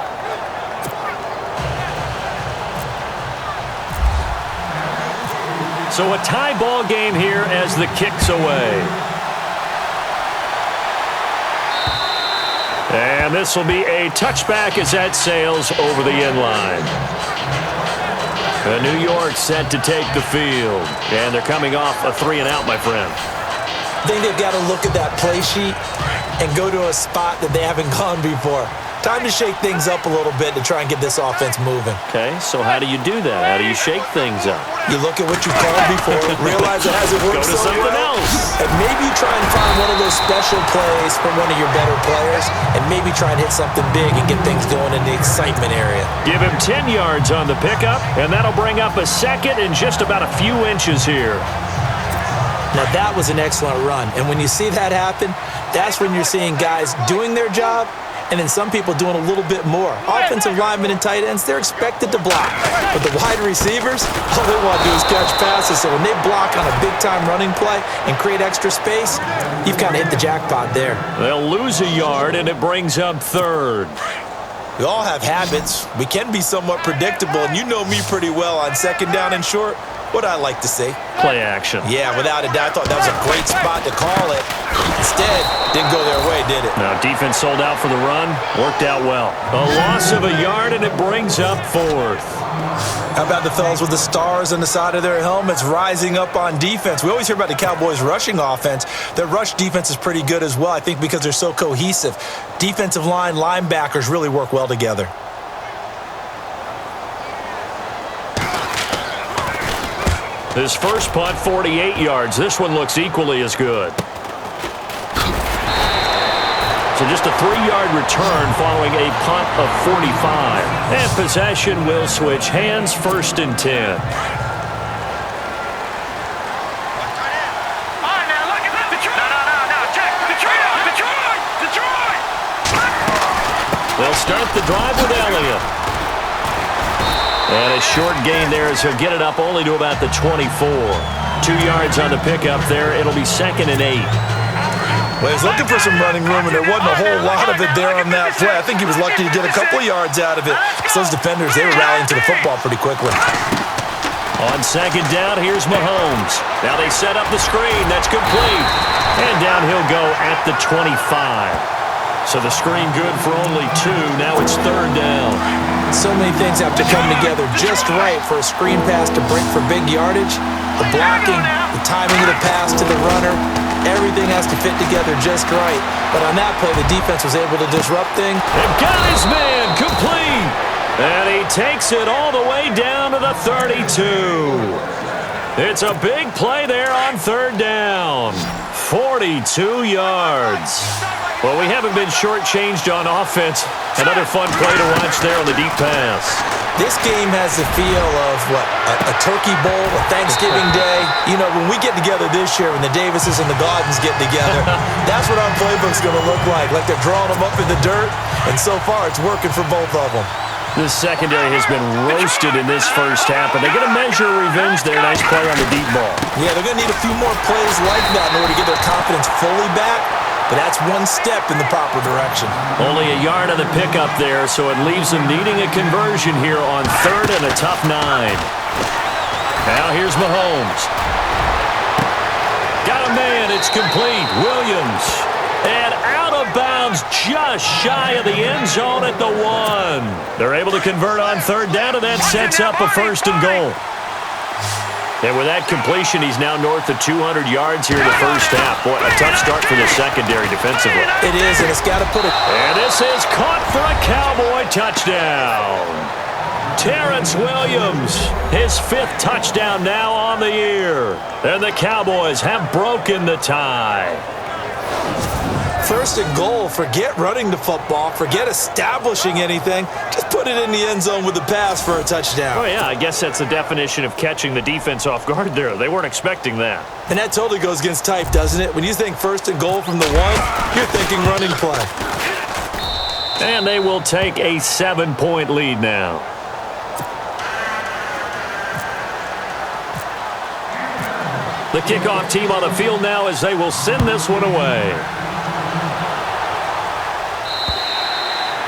So a tie ball game here as the kick's away. And this will be a touchback as that sails over the end line. New York set to take the field. And they're coming off a 3 and out, my friend. I think they've got to look at that play sheet and go to a spot that they haven't gone before. Time to shake things up a little bit to try and get this offense moving. Okay, so how do you do that? How do you shake things up? You look at what you called before, realize it hasn't worked so well, else. and maybe try and find one of those special plays from one of your better players, and maybe try and hit something big and get things going in the excitement area. Give him 10 yards on the pickup, and that'll bring up a 2nd and just about a few inches here. Now, that was an excellent run, and when you see that happen, that's when you're seeing guys doing their job, and then some people doing a little bit more. Offensive linemen and tight ends, they're expected to block. But the wide receivers, all they want to do is catch passes. So when they block on a big-time running play and create extra space, you've kind of hit the jackpot there. They'll lose a yard, and it brings up 3rd. We all have habits. We can be somewhat predictable, and you know me pretty well on 2nd down and short. What I like to see. Play action. Yeah, without a doubt. I thought that was a great spot to call it. Instead, didn't go their way, did it? Now, defense sold out for the run. Worked out well. A loss of a yard, and it brings up 4th. How about the fellas with the stars on the side of their helmets rising up on defense? We always hear about the Cowboys' rushing offense. Their rush defense is pretty good as well, I think, because they're so cohesive. Defensive line, linebackers really work well together. His first punt, 48 yards. This one looks equally as good. So just a 3-yard return following a punt of 45. And possession will switch hands, 1st and 10. They'll start the drive with Elliott. And a short gain there as he'll get it up only to about the 24. 2 yards on the pickup there. It'll be 2nd and 8. Well, he's looking for some running room, and there wasn't a whole lot of it there on that play. I think he was lucky to get a couple of yards out of it. Those defenders, they were rallying to the football pretty quickly. On second down, here's Mahomes. Now they set up the screen. That's complete. And down he'll go at the 25. So the screen good for only 2. Now it's third down. So many things have to come together just right for a screen pass to break for big yardage. The blocking, the timing of the pass to the runner, everything has to fit together just right. But on that play, the defense was able to disrupt things. They've got his man complete. And he takes it all the way down to the 32. It's a big play there on third down. 42 yards. Well, we haven't been shortchanged on offense. Another fun play to watch there on the deep pass. This game has the feel of, a turkey bowl, a Thanksgiving day. You know, when we get together this year, when the Davises and the Gaudens get together, that's what our playbook's going to look like they're drawing them up in the dirt, and so far it's working for both of them. This secondary has been roasted in this first half, but they get a measure of revenge there. Nice play on the deep ball. Yeah, they're going to need a few more plays like that in order to get their confidence fully back, but that's one step in the proper direction. Only a yard of the pickup there, so it leaves them needing a conversion here on third and a tough 9. Now here's Mahomes. Got a man, it's complete. Williams. And out of bounds just shy of the end zone at the 1. They're able to convert on third down, and that sets up a first and goal. And with that completion, he's now north of 200 yards here in the first half. Boy, a tough start for the secondary defensively. It is, and it's got to put it. And this is caught for a Cowboy touchdown. Terrence Williams, his 5th touchdown now on the year. And the Cowboys have broken the tie. First and goal, forget running the football, forget establishing anything. Just put it in the end zone with the pass for a touchdown. Oh, yeah, I guess that's the definition of catching the defense off guard there. They weren't expecting that. And that totally goes against type, doesn't it? When you think first and goal from the 1, you're thinking running play. And they will take a 7-point lead now. The kickoff team on the field now as they will send this one away.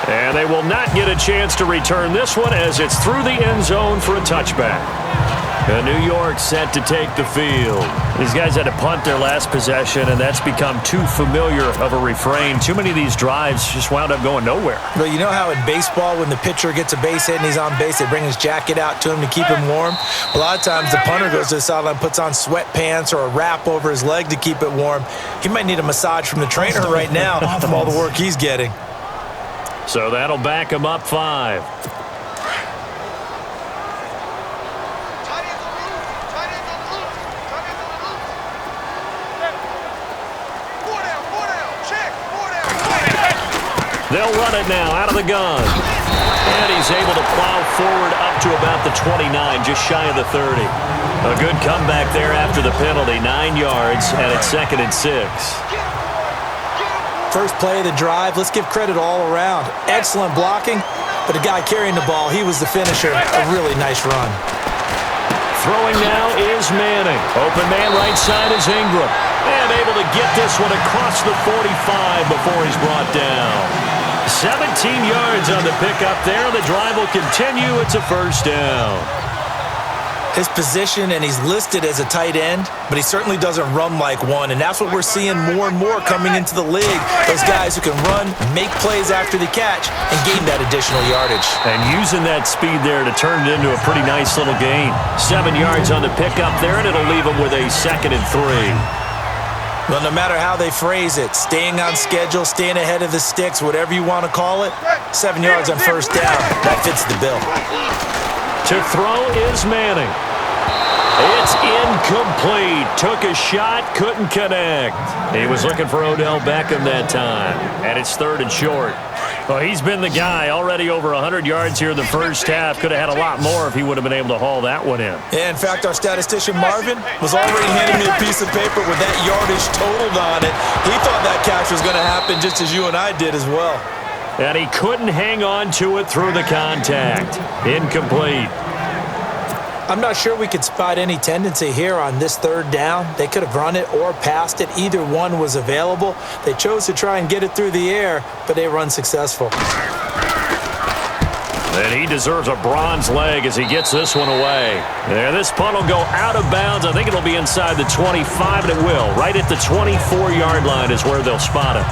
And they will not get a chance to return this one as it's through the end zone for a touchback. And New York set to take the field. These guys had to punt their last possession, and that's become too familiar of a refrain. Too many of these drives just wound up going nowhere. Well, you know how in baseball, when the pitcher gets a base hit and he's on base, they bring his jacket out to him to keep him warm? A lot of times the punter goes to the sideline, puts on sweatpants or a wrap over his leg to keep it warm. He might need a massage from the trainer right now from all the work he's getting. So that'll back him up 5. They'll run it now out of the gun. And he's able to plow forward up to about the 29, just shy of the 30. A good comeback there after the penalty, 9 yards, and it's 2nd and 6. First play of the drive, let's give credit all around. Excellent blocking, but the guy carrying the ball, he was the finisher. A really nice run. Throwing now is Manning. Open man right side is Ingram. And able to get this one across the 45 before he's brought down. 17 yards on the pickup there. The drive will continue. It's a first down. His position, and he's listed as a tight end, but he certainly doesn't run like one, and that's what we're seeing more and more coming into the league. Those guys who can run, make plays after the catch, and gain that additional yardage. And using that speed there to turn it into a pretty nice little gain. 7 yards on the pickup there, and it'll leave him with a 2nd and 3. Well, no matter how they phrase it, staying on schedule, staying ahead of the sticks, whatever you want to call it, 7 yards on first down, that fits the bill. To throw is Manning. It's incomplete. Took a shot, couldn't connect. He was looking for Odell Beckham that time. And it's 3rd and short. Well, he's been the guy. Already over 100 yards here in the first half. Could have had a lot more if he would have been able to haul that one in. Yeah, in fact, our statistician Marvin was already handing me a piece of paper with that yardage totaled on it. He thought that catch was going to happen just as you and I did as well. And he couldn't hang on to it through the contact. Incomplete. I'm not sure we could spot any tendency here on this 3rd down. They could have run it or passed it. Either one was available. They chose to try and get it through the air, but they were unsuccessful. And he deserves a bronze leg as he gets this one away. And this punt will go out of bounds. I think it'll be inside the 25, and it will. Right at the 24-yard line is where they'll spot it.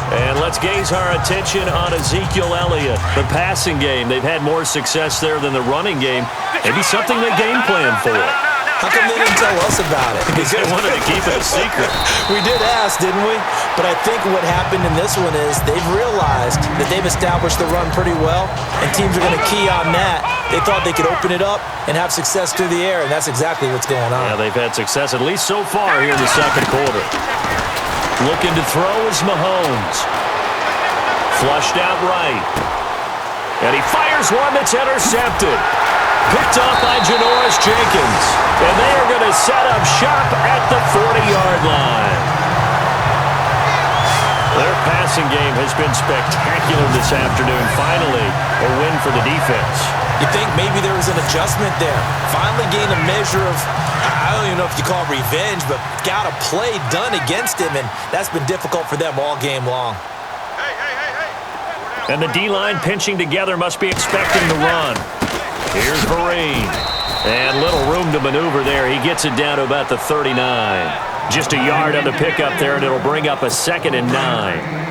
And let's gaze our attention on Ezekiel Elliott. The passing game, they've had more success there than the running game. Maybe something they game plan for. How come they didn't tell us about it? Because they wanted to keep it a secret. We did ask, didn't we? But I think what happened in this one is they've realized that they've established the run pretty well, and teams are going to key on that. They thought they could open it up and have success through the air, and that's exactly what's going on. Yeah, they've had success, at least so far here in the second quarter. Looking to throw is Mahomes. Flushed out right. And he fires one that's intercepted. Picked off by Janoris Jenkins. And they are going to set up shop at the 40-yard line. Their passing game has been spectacular this afternoon. Finally, a win for the defense. You think maybe there was an adjustment there. Finally gained a measure of, I don't even know if you call it revenge, but got a play done against him, and that's been difficult for them all game long. And the D-line pinching together must be expecting the run. Here's Vereen. And little room to maneuver there. He gets it down to about the 39. Just a yard on the pickup there, and it'll bring up a 2nd and 9.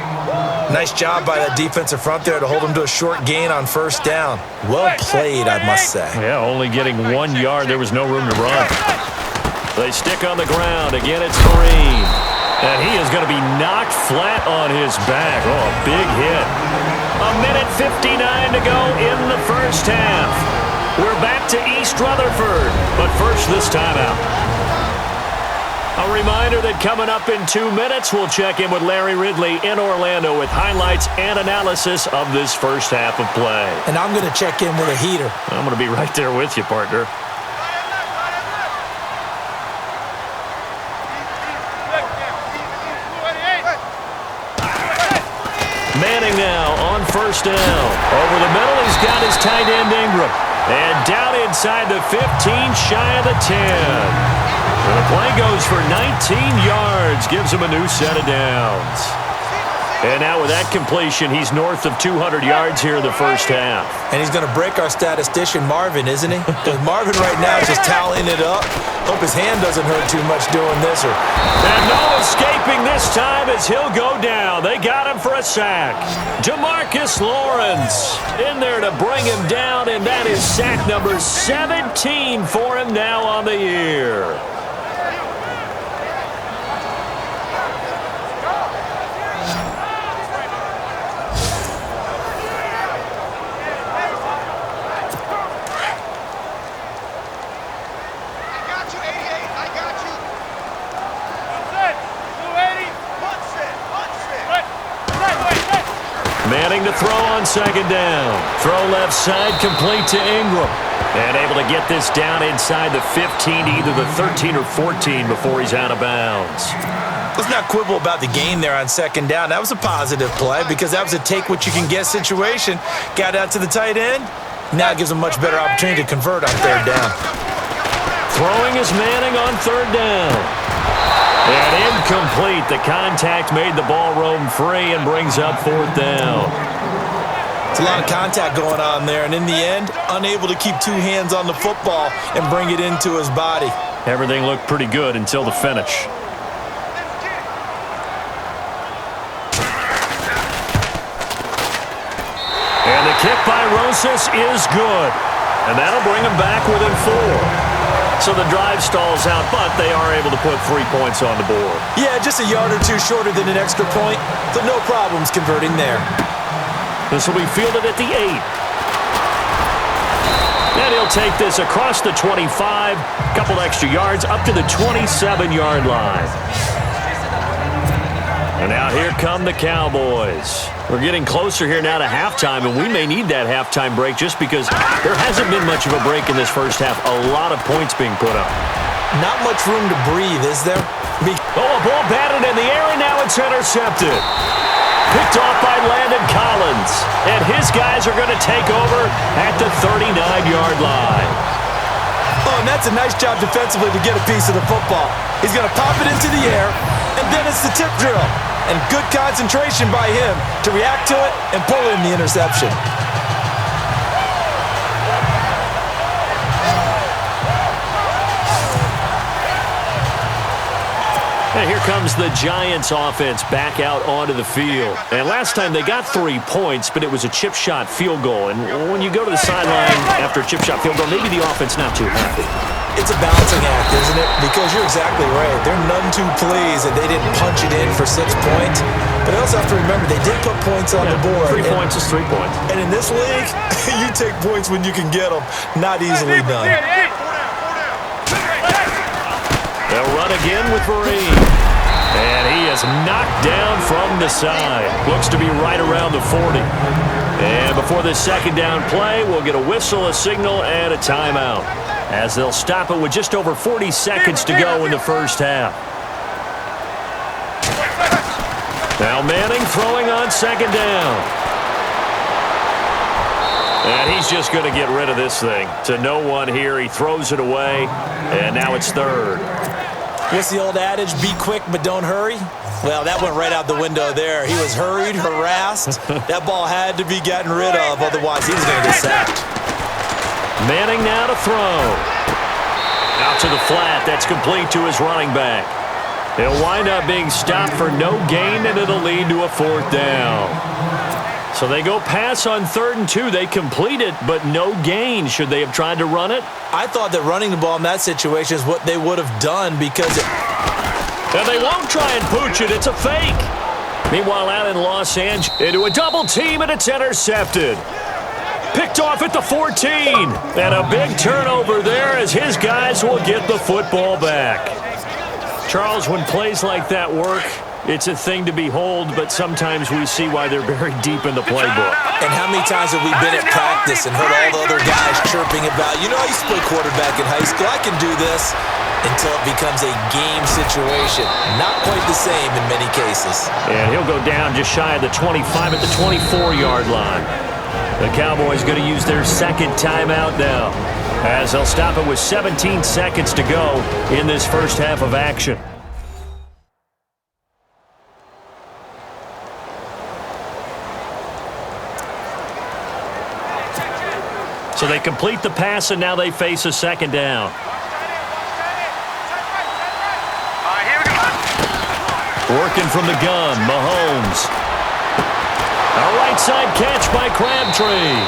Nice job by that defensive front there to hold him to a short gain on first down. Well played, I must say. Yeah, only getting 1 yard. There was no room to run. They stick on the ground. Again, it's Vereen. And he is going to be knocked flat on his back. Oh, a big hit. 1:59 to go in the first half. We're back to East Rutherford, but first this timeout. A reminder that coming up in 2 minutes, we'll check in with Larry Ridley in Orlando with highlights and analysis of this first half of play. And I'm going to check in with a heater. I'm going to be right there with you, partner. Manning now on first down. Over the middle, he's got his tight end Ingram. And down inside the 15, shy of the 10. And the play goes for 19 yards, gives him a new set of downs. And now with that completion, he's north of 200 yards here in the first half. And he's going to break our statistician Marvin, isn't he? Because Marvin right now is just tallying it up. Hope his hand doesn't hurt too much doing this. And no escaping this time as he'll go down. They got him for a sack. DeMarcus Lawrence in there to bring him down, and that is sack number 17 for him now on the year. Manning to throw on second down. Throw left side, complete to Ingram. And able to get this down inside the 15 to either the 13 or 14 before he's out of bounds. Let's not quibble about the gain there on second down. That was a positive play because that was a take-what-you-can-get situation. Got out to the tight end. Now it gives him a much better opportunity to convert on third down. Throwing is Manning on third down. And incomplete. The contact made the ball roam free and brings up fourth down. It's a lot of contact going on there, and in the end, unable to keep two hands on the football and bring it into his body. Everything looked pretty good until the finish. And the kick by Rosas is good. And that'll bring him back within 4. So the drive stalls out, but they are able to put 3 points on the board. Yeah, just a yard or two shorter than an extra point, so no problems converting there. This will be fielded at the 8. And he'll take this across the 25, couple extra yards, up to the 27-yard line. And now here come the Cowboys. We're getting closer here now to halftime, and we may need that halftime break just because there hasn't been much of a break in this first half. A lot of points being put up. Not much room to breathe, is there? Oh, a ball batted in the air, and now it's intercepted. Picked off by Landon Collins. And his guys are going to take over at the 39-yard line. Oh, and that's a nice job defensively to get a piece of the football. He's going to pop it into the air, and then it's the tip drill. And good concentration by him to react to it and pull in the interception. And here comes the Giants offense back out onto the field. And last time they got 3 points, but it was a chip shot field goal. And when you go to the sideline after a chip shot field goal, maybe the offense not too happy. It's a balancing act, isn't it? Because you're exactly right. They're none too pleased that they didn't punch it in for 6 points. But you also have to remember, they did put points on the board. 3 points is 3 points. And in this league, you take points when you can get them. Not easily done. They'll run again with Vereen. And he is knocked down from the side. Looks to be right around the 40. And before this second down play, we'll get a whistle, a signal, and a timeout, as they'll stop it with just over 40 seconds to go in the first half. Now Manning throwing on second down. And he's just going to get rid of this thing. To no one here. He throws it away, and now it's third. What's the old adage? Be quick, but don't hurry? Well, that went right out the window there. He was hurried, harassed. That ball had to be gotten rid of, otherwise he was going to get sacked. Manning now to throw. Out to the flat. That's complete to his running back. He'll wind up being stopped for no gain, and it'll lead to a fourth down. So they go pass on 3rd and 2. They complete it, but no gain. Should they have tried to run it? I thought that running the ball in that situation is what they would have done because it... And they won't try and pooch it. It's a fake. Meanwhile, out in Los Angeles, into a double team, and it's intercepted. Picked off at the 14. And a big turnover there as his guys will get the football back. Charles, when plays like that work, it's a thing to behold, but sometimes we see why they're very deep in the playbook. And how many times have we been at practice and heard all the other guys chirping about, you know, I used to play quarterback in high school, I can do this, until it becomes a game situation. Not quite the same in many cases. And he'll go down just shy of the 25 at the 24-yard line. The Cowboys going to use their second timeout now, as they'll stop it with 17 seconds to go in this first half of action. So they complete the pass, and now they face a second down. Working from the gun, Mahomes. A right side catch by Crabtree.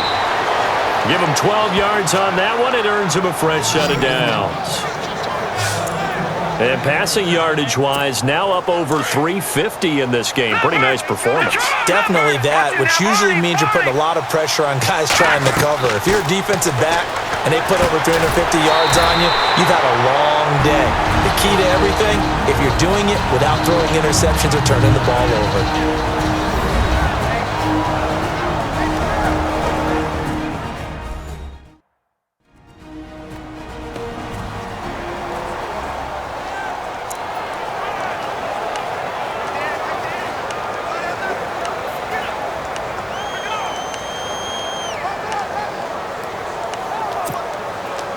Give him 12 yards on that one. It earns him a fresh set of downs. And passing yardage-wise, now up over 350 in this game. Pretty nice performance. Definitely that, which usually means you're putting a lot of pressure on guys trying to cover. If you're a defensive back and they put over 350 yards on you, you've had a long day. The key to everything, if you're doing it without throwing interceptions or turning the ball over.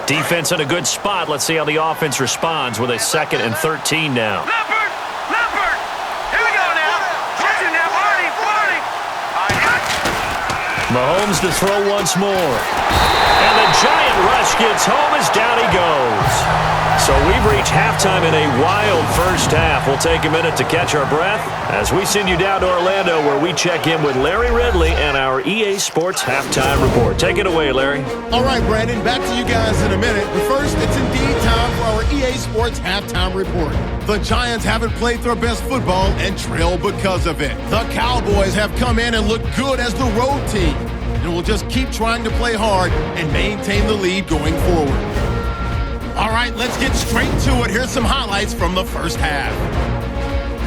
Defense in a good spot. Let's see how the offense responds with a 2nd and 13 now. Leopard! Here we go now. Listen now, Marty! Mahomes to throw once more. And the giant rush gets home as down he goes. So we've reached halftime in a wild first half. We'll take a minute to catch our breath as we send you down to Orlando, where we check in with Larry Ridley and our EA Sports Halftime Report. Take it away, Larry. All right, Brandon, back to you guys in a minute. But first, it's indeed time for our EA Sports Halftime Report. The Giants haven't played their best football and trail because of it. The Cowboys have come in and looked good as the road team, and will just keep trying to play hard and maintain the lead going forward. All right, let's get straight to it. Here's some highlights from the first half.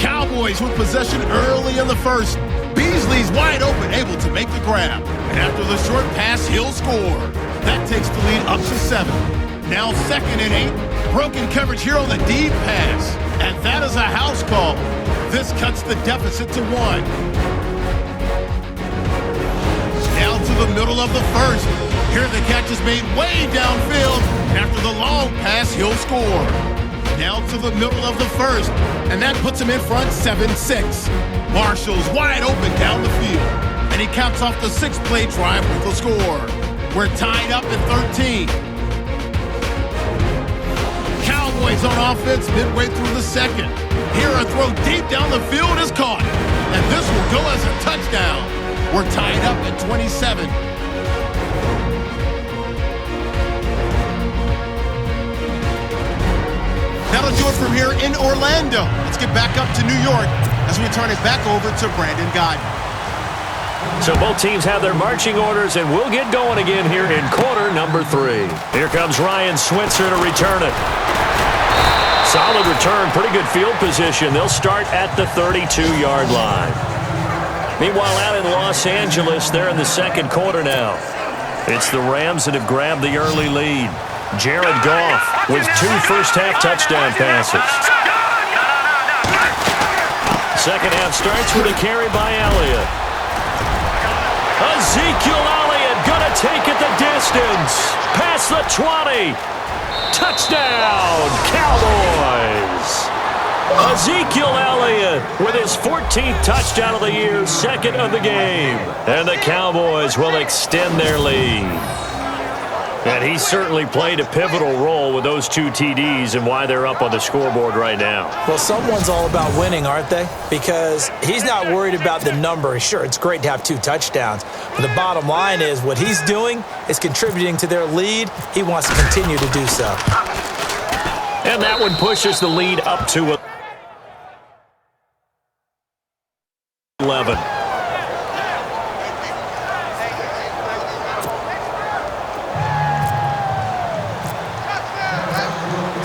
Cowboys with possession early in the first. Beasley's wide open, able to make the grab. And after the short pass, he'll score. That takes the lead up to 7. Now 2nd and 8. Broken coverage here on the deep pass. And that is a house call. This cuts the deficit to 1. Now to the middle of the first. Here the catch is made way downfield. And after the long pass, he'll score. Now to the middle of the first. And that puts him in front 7-6. Marshall's wide open down the field. And he caps off the 6-play drive with a score. We're tied up at 13. Cowboys on offense midway through the second. Here, a throw deep down the field is caught. And this will go as a touchdown. We're tied up at 27. That'll do it from here in Orlando. Let's get back up to New York as we turn it back over to Brandon Guy. So both teams have their marching orders, and we'll get going again here in quarter number 3. Here comes Ryan Switzer to return it. Solid return, pretty good field position. They'll start at the 32-yard line. Meanwhile, out in Los Angeles, they're in the second quarter now. It's the Rams that have grabbed the early lead. Jared Goff with 2 first-half touchdown passes. Second half starts with a carry by Elliott. Ezekiel Elliott gonna take it the distance. Past the 20. Touchdown, Cowboys. Ezekiel Elliott with his 14th touchdown of the year, second of the game. And the Cowboys will extend their lead. And he certainly played a pivotal role with those 2 TDs and why they're up on the scoreboard right now. Well, someone's all about winning, aren't they? Because he's not worried about the number. Sure, it's great to have 2 touchdowns. But the bottom line is what he's doing is contributing to their lead. He wants to continue to do so. And that one pushes the lead up to 11.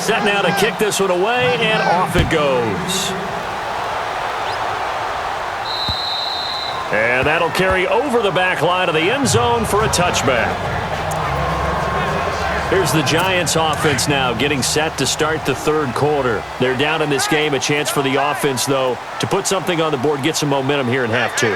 Set now to kick this one away, and off it goes. And that'll carry over the back line of the end zone for a touchback. Here's the Giants offense now getting set to start the third quarter. They're down in this game. A chance for the offense, though, to put something on the board, get some momentum here in half 2.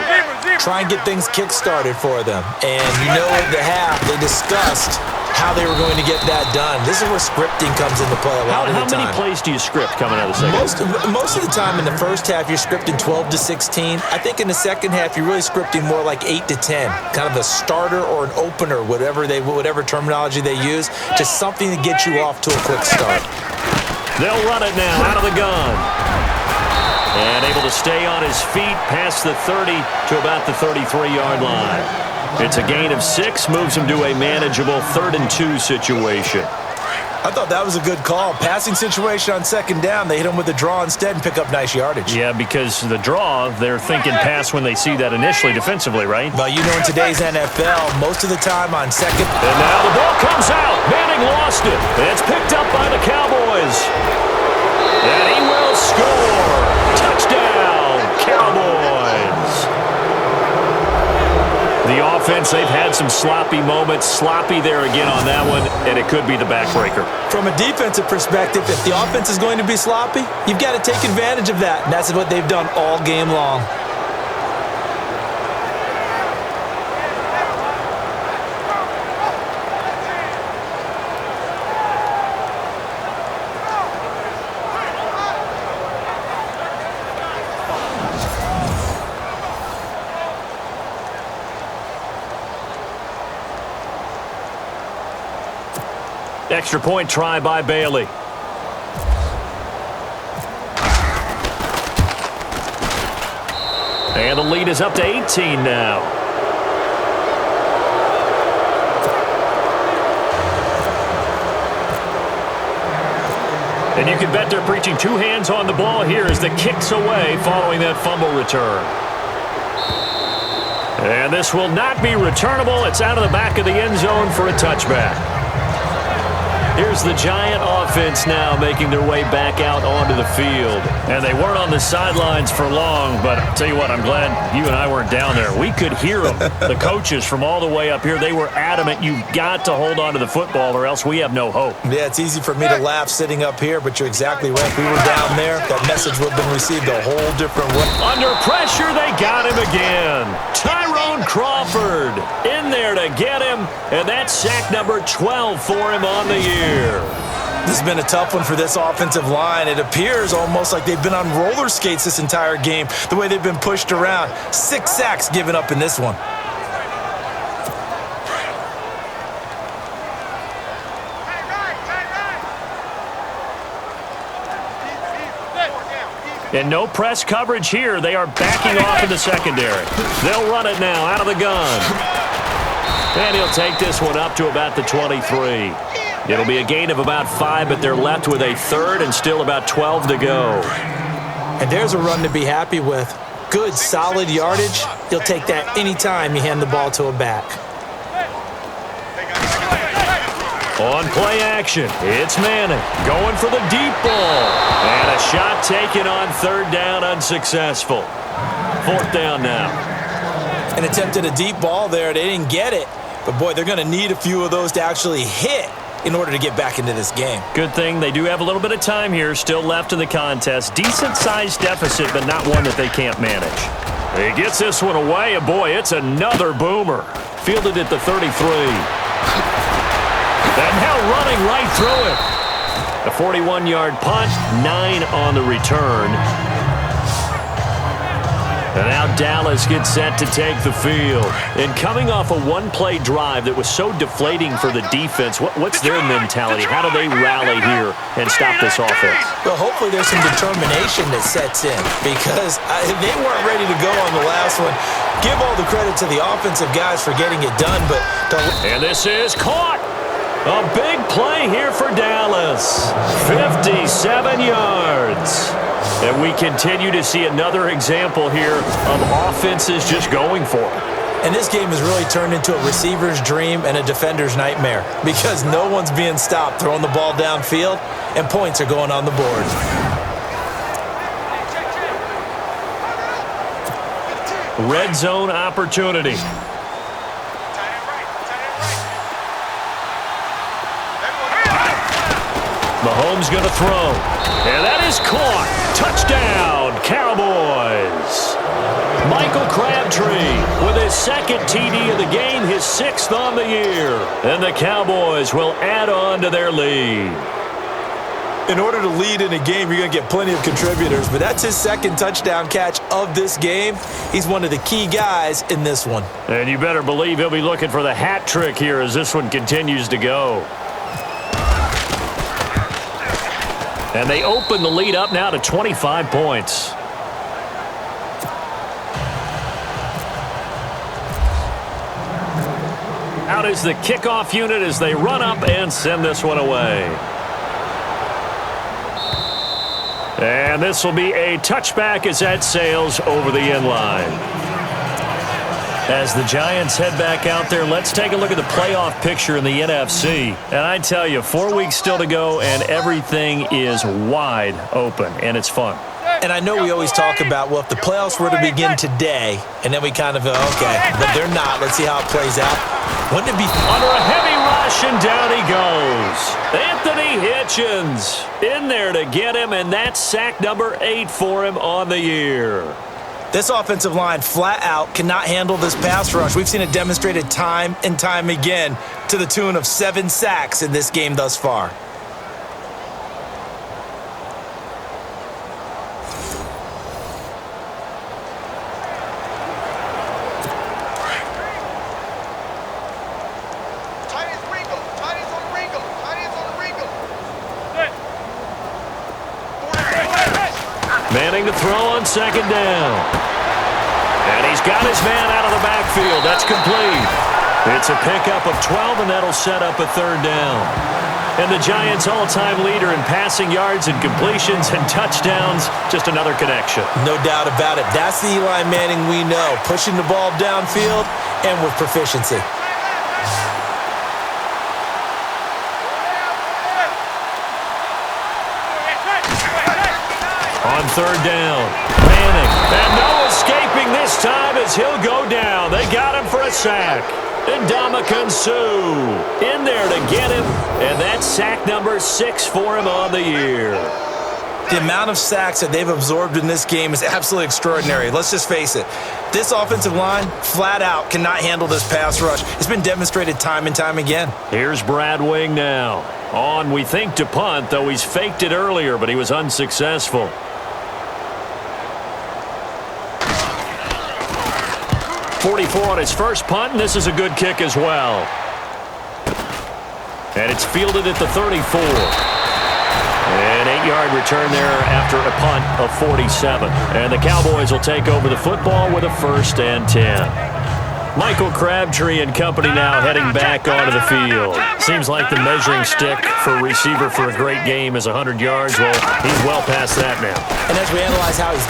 Try and get things kick-started for them. And you know at the half, they discussed how they were going to get that done. This is where scripting comes into play a lot of the time. How many plays do you script coming out of the second half? Most of the time in the first half, you're scripting 12 to 16. I think in the second half, you're really scripting more like 8 to 10. Kind of a starter or an opener, whatever terminology they use. Just something to get you off to a quick start. They'll run it now out of the gun. And able to stay on his feet past the 30 to about the 33-yard line. It's a gain of 6, moves him to a manageable 3rd and 2 situation. I thought that was a good call. Passing situation on second down, they hit him with a draw instead and pick up nice yardage. Yeah, because the draw, they're thinking pass when they see that initially defensively, right? Well, you know in today's NFL, most of the time on second. And now the ball comes out. Manning lost it. It's picked up by the Cowboys. And he will score. Touchdown, Cowboys. The offense, they've had some sloppy moments. Sloppy there again on that one, and it could be the backbreaker. From a defensive perspective, if the offense is going to be sloppy, you've got to take advantage of that. And that's what they've done all game long. Extra point try by Bailey. And the lead is up to 18 now. And you can bet they're preaching 2 hands on the ball here as the kick's away following that fumble return. And this will not be returnable. It's out of the back of the end zone for a touchback. Here's the Giant offense now making their way back out onto the field. And they weren't on the sidelines for long, but I'll tell you what, I'm glad you and I weren't down there. We could hear them, the coaches from all the way up here. They were adamant, you've got to hold on to the football or else we have no hope. Yeah, it's easy for me to laugh sitting up here, but you're exactly right. If we were down there, that message would have been received a whole different way. Under pressure, they got him again. Tyrone Crawford in there to get him, and that's sack number 12 for him on the year. This has been a tough one for this offensive line. It appears almost like they've been on roller skates this entire game, the way they've been pushed around. 6 sacks given up in this one. And no press coverage here. They are backing off in the secondary. They'll run it now out of the gun. And he'll take this one up to about the 23. It'll be a gain of about 5, but they're left with a third and still about 12 to go. And there's a run to be happy with. Good, solid yardage. You'll take that anytime you hand the ball to a back. On play action, it's Manning going for the deep ball. And a shot taken on third down, unsuccessful. Fourth down now. An attempt at a deep ball there. They didn't get it. But, boy, they're going to need a few of those to actually hit in order to get back into this game. Good thing they do have a little bit of time here still left in the contest. Decent-sized deficit, but not one that they can't manage. He gets this one away, and boy, it's another boomer. Fielded at the 33. And now running right through it. A 41-yard punt, 9 on the return. And now Dallas gets set to take the field. And coming off a one-play drive that was so deflating for the defense, what's their mentality? How do they rally here and stop this offense? Well, hopefully there's some determination that sets in because they weren't ready to go on the last one. Give all the credit to the offensive guys for getting it done, but... And this is caught. A big play here for Dallas. 57 yards. And we continue to see another example here of offenses just going for it. And this game has really turned into a receiver's dream and a defender's nightmare because no one's being stopped throwing the ball downfield, and points are going on the board. Red zone opportunity. Mahomes going to throw. And that is caught. Touchdown, Cowboys. Michael Crabtree with his second TD of the game, his 6th on the year. And the Cowboys will add on to their lead. In order to lead in a game, you're going to get plenty of contributors, but that's his second touchdown catch of this game. He's one of the key guys in this one. And you better believe he'll be looking for the hat trick here as this one continues to go. And they open the lead up now to 25 points. Out is the kickoff unit as they run up and send this one away. And this will be a touchback as that sails over the end line. As the Giants head back out there, let's take a look at the playoff picture in the NFC. And I tell you, 4 weeks still to go, and everything is wide open, and it's fun. And I know we always talk about, well, if the playoffs were to begin today, and then we kind of go, okay, but they're not. Let's see how it plays out. Wouldn't it be under a heavy rush, and down he goes. Anthony Hitchens in there to get him, and that's sack number 8 for him on the year. This offensive line flat out cannot handle this pass rush. We've seen it demonstrated time and time again to the tune of 7 sacks in this game thus far. Manning to throw on second down. And he's got his man out of the backfield. That's complete. It's a pickup of 12, and that'll set up a third down. And the Giants' all-time leader in passing yards and completions and touchdowns, just another connection. No doubt about it. That's the Eli Manning we know, pushing the ball downfield and with proficiency. On third down, Manning. And no escaping this time as he'll go down. They got him for a sack. And Ndamukong Suh in there to get him. And that's sack number 6 for him on the year. The amount of sacks that they've absorbed in this game is absolutely extraordinary. Let's just face it. This offensive line, flat out, cannot handle this pass rush. It's been demonstrated time and time again. Here's Brad Wing now. On, we think, to punt, though he's faked it earlier, but he was unsuccessful. .44 on his first punt, and this is a good kick as well. And it's fielded at the 34. An 8-yard return there after a punt of 47. And the Cowboys will take over the football with a 1st and 10. Michael Crabtree and company now heading back onto the field. Seems like the measuring stick for a receiver for a great game is 100 yards. Well, he's well past that now. And as we analyze how he's...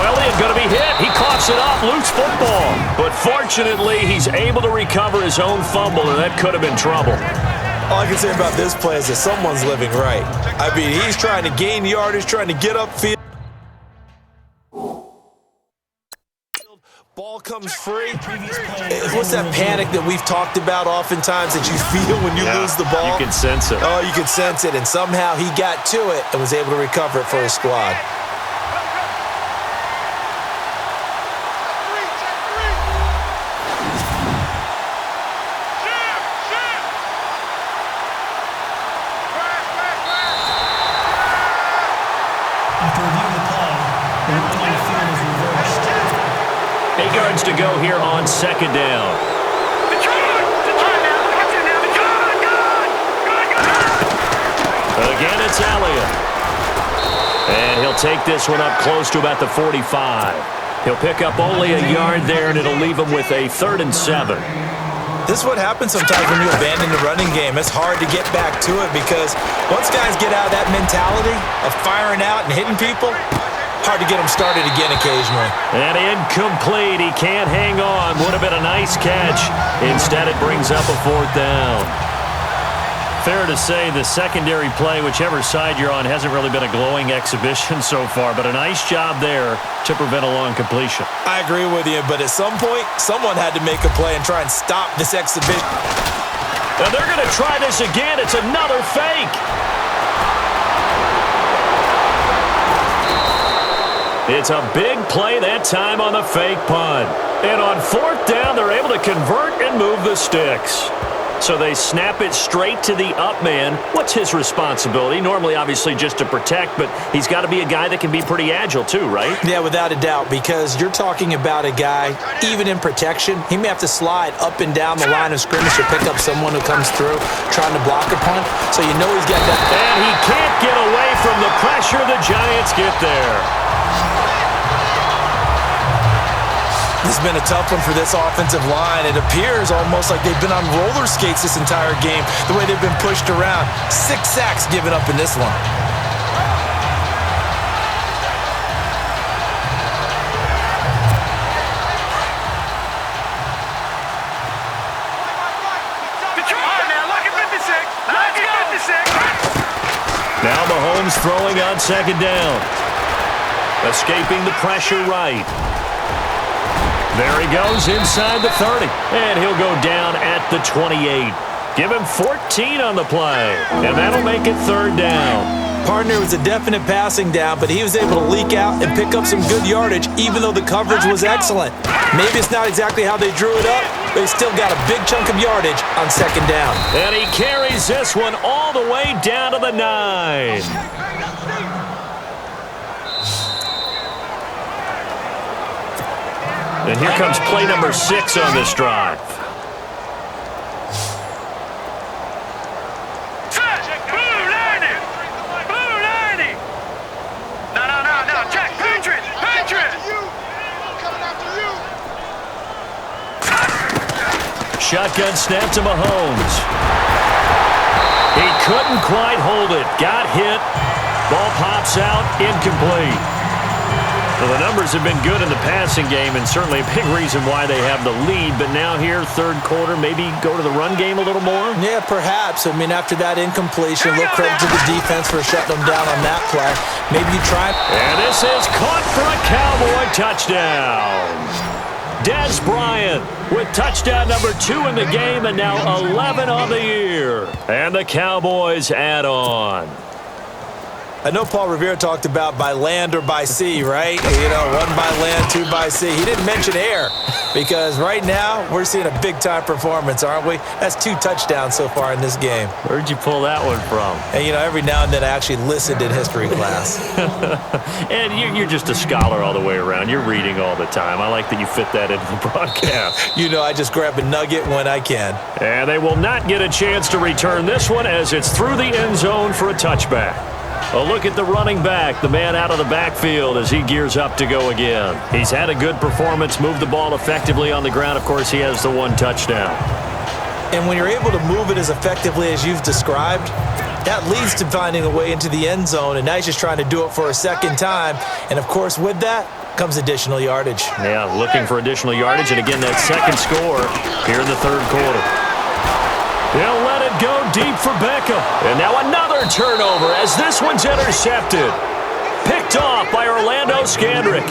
Elliott going to be hit. He coughs it up. Loose football. But fortunately, he's able to recover his own fumble, and that could have been trouble. All I can say about this play is that someone's living right. I mean, he's trying to gain yardage, trying to get upfield. Ball comes free. What's that panic that we've talked about oftentimes that you feel when you lose the ball? You can sense it. Oh, you can sense it. And somehow he got to it and was able to recover it for his squad. After reviewing the play, the ruling on the field is reversed. 8 yards to go here on 2nd down. Again, it's Elliott. And he'll take this one up close to about the 45. He'll pick up only a yard there, and it'll leave him with a 3rd and 7. This is what happens sometimes when you abandon the running game. It's hard to get back to it because once guys get out of that mentality of firing out and hitting people, hard to get them started again occasionally. And incomplete. He can't hang on. Would have been a nice catch. Instead, it brings up a 4th down. Fair to say the secondary play, whichever side you're on, hasn't really been a glowing exhibition so far, but a nice job there to prevent a long completion. I agree with you, but at some point, someone had to make a play and try and stop this exhibition. And they're going to try this again. It's another fake. It's a big play that time on the fake punt. And on 4th down, they're able to convert and move the sticks. So they snap it straight to the up man. What's his responsibility? Normally, obviously, just to protect, but he's got to be a guy that can be pretty agile too, right? Yeah, without a doubt, because you're talking about a guy, even in protection, he may have to slide up and down the line of scrimmage to pick up someone who comes through trying to block a punt. So you know he's got that. And he can't get away from the pressure. The Giants get there. This has been a tough one for this offensive line. It appears almost like they've been on roller skates this entire game, the way they've been pushed around. 6 sacks given up in this one. Now Mahomes throwing on 2nd down. Escaping the pressure right. There he goes inside the 30, and he'll go down at the 28. Give him 14 on the play, and that'll make it 3rd down. Partner was a definite passing down, but he was able to leak out and pick up some good yardage, even though the coverage was excellent. Maybe it's not exactly how they drew it up, but he still got a big chunk of yardage on 2nd down. And he carries this one all the way down to the 9. And here comes play number 6 on this drive. No, Jack, Patriot! Shotgun snap to Mahomes. He couldn't quite hold it. Got hit. Ball pops out. Incomplete. Well, the numbers have been good in the passing game and certainly a big reason why they have the lead. But now here, 3rd quarter, maybe go to the run game a little more? Yeah, perhaps. I mean, after that incompletion, a little credit to the defense for shutting them down on that play. Maybe you try. And this is caught for a Cowboy touchdown. Dez Bryant with touchdown number 2 in the game and now 11 on the year. And the Cowboys add on. I know Paul Revere talked about by land or by sea, right? You know, 1 by land, 2 by sea. He didn't mention air because right now we're seeing a big-time performance, aren't we? That's 2 touchdowns so far in this game. Where'd you pull that one from? And, you know, every now and then I actually listened in history class. And you're just a scholar all the way around. You're reading all the time. I like that you fit that into the broadcast. You know, I just grab a nugget when I can. And they will not get a chance to return this one as it's through the end zone for a touchback. A look at the running back, the man out of the backfield as he gears up to go again. He's had a good performance, moved the ball effectively on the ground. Of course, he has the one touchdown. And when you're able to move it as effectively as you've described, that leads to finding a way into the end zone, and now he's just trying to do it for a second time. And, of course, with that comes additional yardage. Yeah, looking for additional yardage, and again, that second score here in the third quarter. They'll let it go deep for Beckham. And now another turnover as this one's intercepted. Picked off by Orlando Scandrick.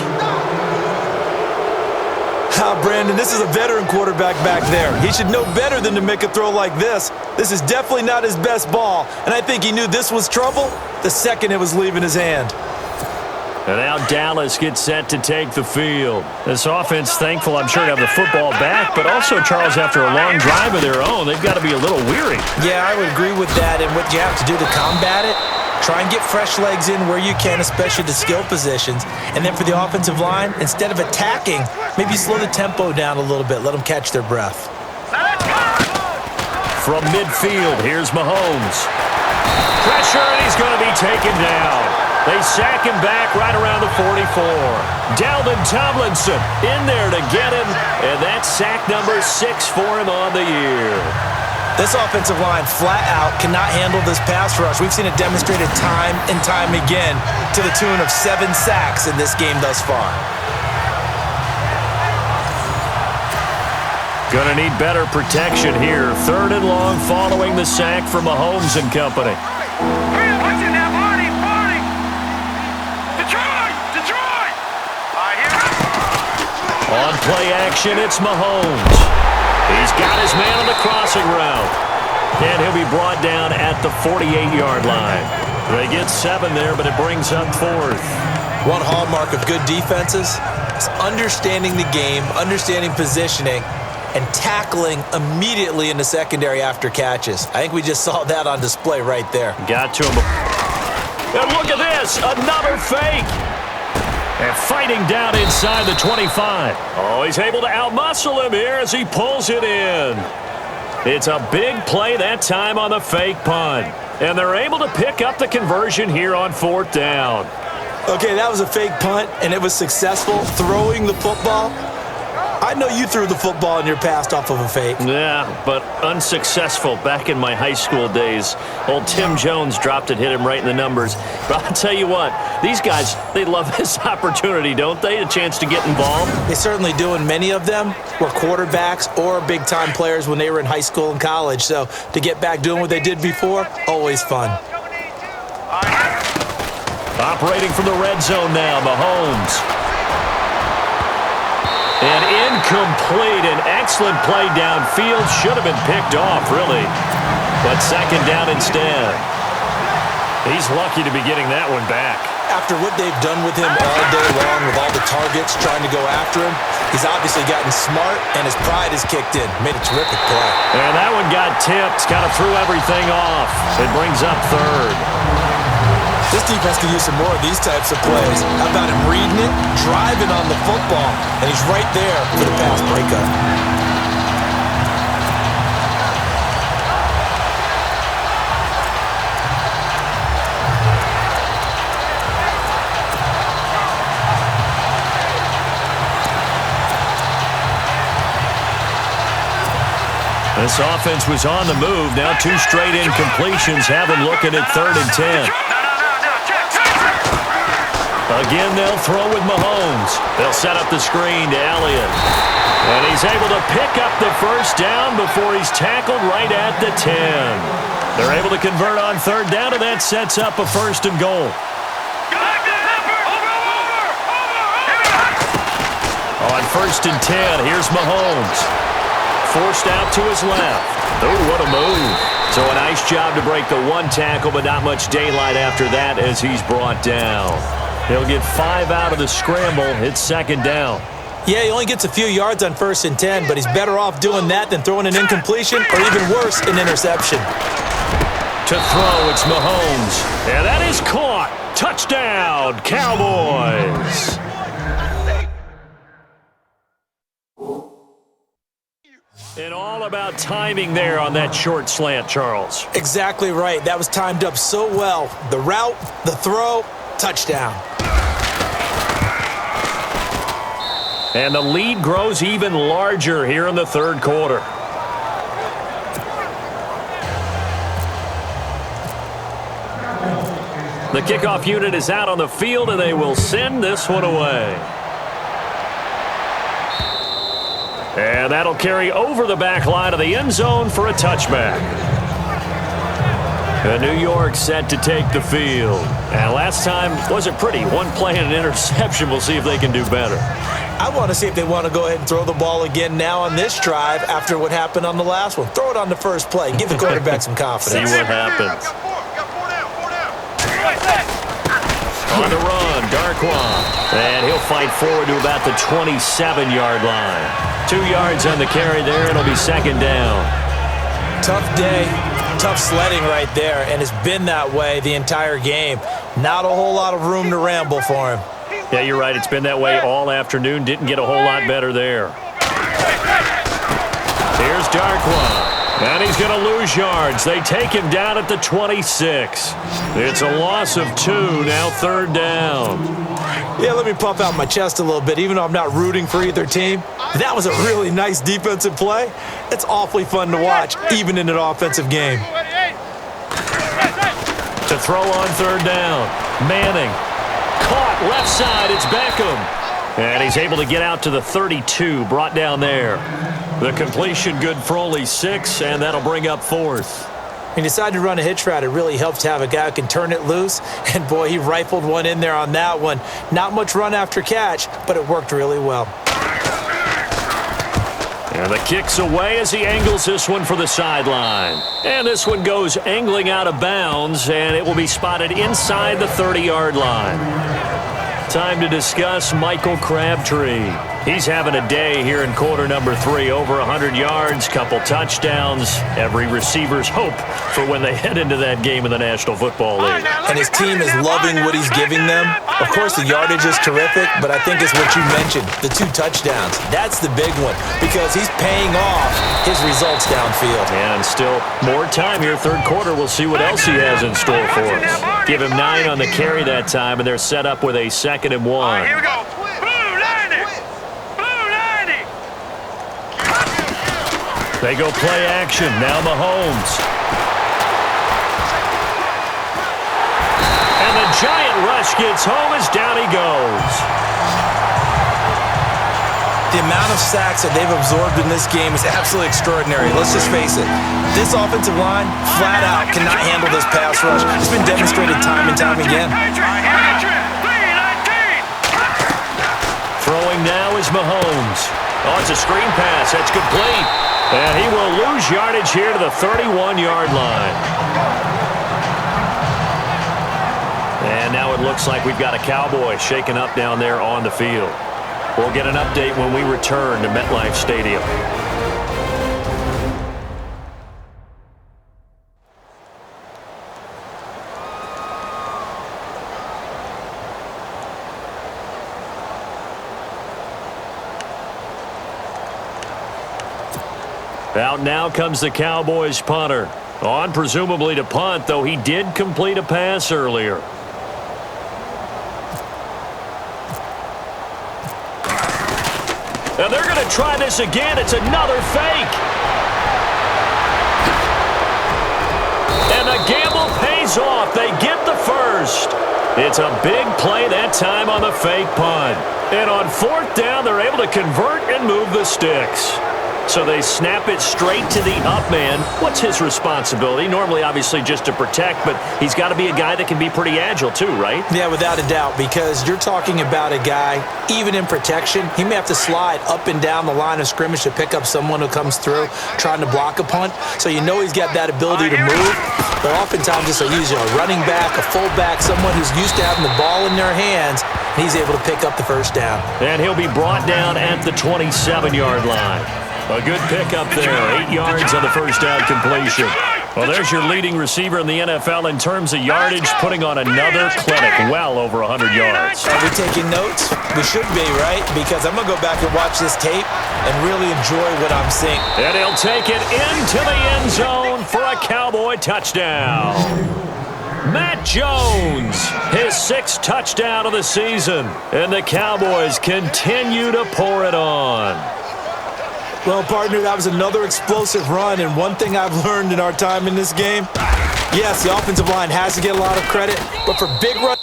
Brandon, this is a veteran quarterback back there. He should know better than to make a throw like this. This is definitely not his best ball, and I think he knew this was trouble the second it was leaving his hand. And now Dallas gets set to take the field. This offense, thankful, I'm sure, to have the football back, but also, Charles, after a long drive of their own, they've got to be a little weary. Yeah, I would agree with that, and what you have to do to combat it, try and get fresh legs in where you can, especially the skill positions. And then for the offensive line, instead of attacking, maybe slow the tempo down a little bit. Let them catch their breath. From midfield, here's Mahomes. Pressure, and he's going to be taken down. They sack him back right around the 44. Dalvin Tomlinson in there to get him, and that's sack number 6 for him on the year. This offensive line flat out cannot handle this pass rush. We've seen it demonstrated time and time again to the tune of 7 sacks in this game thus far. Gonna need better protection here. 3rd and long following the sack for Mahomes and company. On play action, it's Mahomes. He's got his man on the crossing route. And he'll be brought down at the 48-yard line. They get 7 there, but it brings up 4th. One hallmark of good defenses is understanding the game, understanding positioning, and tackling immediately in the secondary after catches. I think we just saw that on display right there. Got to him. And look at this, another fake. And fighting down inside the 25. Oh, he's able to outmuscle him here as he pulls it in. It's a big play that time on the fake punt. And they're able to pick up the conversion here on 4th down. Okay, that was a fake punt, and it was successful throwing the football. I know you threw the football in your past off of a fake. Yeah, but unsuccessful back in my high school days. Old Tim Jones dropped it, hit him right in the numbers. But I'll tell you what, these guys, they love this opportunity, don't they? A chance to get involved. They certainly do, and many of them were quarterbacks or big-time players when they were in high school and college. So to get back doing what they did before, always fun. Operating from the red zone now, Mahomes. And incomplete, an excellent play downfield. Should have been picked off, really. But 2nd down instead. He's lucky to be getting that one back. After what they've done with him all day long, with all the targets trying to go after him, he's obviously gotten smart, and his pride has kicked in. Made a terrific play. And that one got tipped. Kind of threw everything off. It brings up 3rd. This defense could use some more of these types of plays. How about him reading it, driving on the football, and he's right there for the pass breakup. This offense was on the move. Now 2 straight incompletions have him looking at 3rd and 10. Again, they'll throw with Mahomes. They'll set up the screen to Elliott. And he's able to pick up the 1st down before he's tackled right at the 10. They're able to convert on 3rd down, and that sets up a 1st and goal. On 1st and 10, here's Mahomes. Forced out to his left. Oh, what a move. So a nice job to break the 1 tackle, but not much daylight after that as he's brought down. He'll get 5 out of the scramble. It's 2nd down. Yeah, he only gets a few yards on 1st and 10, but he's better off doing that than throwing an incompletion or even worse, an interception. To throw, it's Mahomes. And that is caught. Touchdown, Cowboys. And all about timing there on that short slant, Charles. Exactly right. That was timed up so well. The route, the throw, touchdown. And the lead grows even larger here in the third quarter. The kickoff unit is out on the field, and they will send this one away. And that'll carry over the back line of the end zone for a touchback. And New York set to take the field. And last time wasn't pretty. One play and an interception. We'll see if they can do better. I want to see if they want to go ahead and throw the ball again now on this drive after what happened on the last one. Throw it on the first play. Give the quarterback some confidence. See what happens. On the run, Darkwan. And he'll fight forward to about the 27-yard line. 2 yards on the carry there. It'll be second down. Tough day, tough sledding right there, and it's been that way the entire game. Not a whole lot of room to ramble for him. Yeah, you're right. It's been that way all afternoon. Didn't get a whole lot better there. Here's Darkwan. And he's going to lose yards. They take him down at the 26. It's a loss of 2, now third down. Yeah, let me pump out my chest a little bit, even though I'm not rooting for either team. That was a really nice defensive play. It's awfully fun to watch, even in an offensive game. To throw on third down. Manning. Caught left side. It's Beckham. And he's able to get out to the 32, brought down there. The completion good for only 6, and that'll bring up fourth. He decided to run a hitch route. It really helps to have a guy who can turn it loose. And, boy, he rifled one in there on that one. Not much run after catch, but it worked really well. And the kick's away as he angles this one for the sideline. And this one goes angling out of bounds, and it will be spotted inside the 30-yard line. Time to discuss Michael Crabtree. He's having a day here in quarter number 3. Over 100 yards, couple touchdowns. Every receiver's hope for when they head into that game in the National Football League. And his team is loving what he's giving them. Of course, the yardage is terrific, but I think it's what you mentioned, the 2 touchdowns. That's the big one because he's paying off his results downfield. And still more time here, third quarter. We'll see what else he has in store for us. Give him 9 on the carry that time, and they're set up with a 2nd and 1. All right, here we go. Blue 90. Blue 90. They go play action. Now Mahomes. And the giant rush gets home as down he goes. The amount of sacks that they've absorbed in this game is absolutely extraordinary. Let's just face it. This offensive line, flat out, cannot handle this pass rush. It's been demonstrated time and time again. Throwing now is Mahomes. Oh, it's a screen pass. That's complete. And he will lose yardage here to the 31-yard line. And now it looks like we've got a Cowboy shaken up down there on the field. We'll get an update when we return to MetLife Stadium. Out now comes the Cowboys punter. On presumably to punt, though he did complete a pass earlier. Now they're going to try this again. It's another fake. And the gamble pays off. They get the first. It's a big play that time on the fake punt. And on 4th down, they're able to convert and move the sticks. So they snap it straight to the up man. What's his responsibility? Normally, obviously, just to protect, but he's got to be a guy that can be pretty agile too, right? Yeah, without a doubt, because you're talking about a guy, even in protection, he may have to slide up and down the line of scrimmage to pick up someone who comes through trying to block a punt. So you know he's got that ability to move. But oftentimes it's a running back, a fullback, someone who's used to having the ball in their hands, and he's able to pick up the first down. And he'll be brought down at the 27-yard line. A good pickup there, 8 yards on the first down completion. Well, there's your leading receiver in the NFL in terms of yardage, putting on another clinic, well over 100 yards. Are we taking notes? We should be, right? Because I'm going to go back and watch this tape and really enjoy what I'm seeing. And he'll take it into the end zone for a Cowboy touchdown. Matt Jones, his 6th touchdown of the season. And the Cowboys continue to pour it on. Well, partner, that was another explosive run, and one thing I've learned in our time in this game, yes, the offensive line has to get a lot of credit, but for big runs,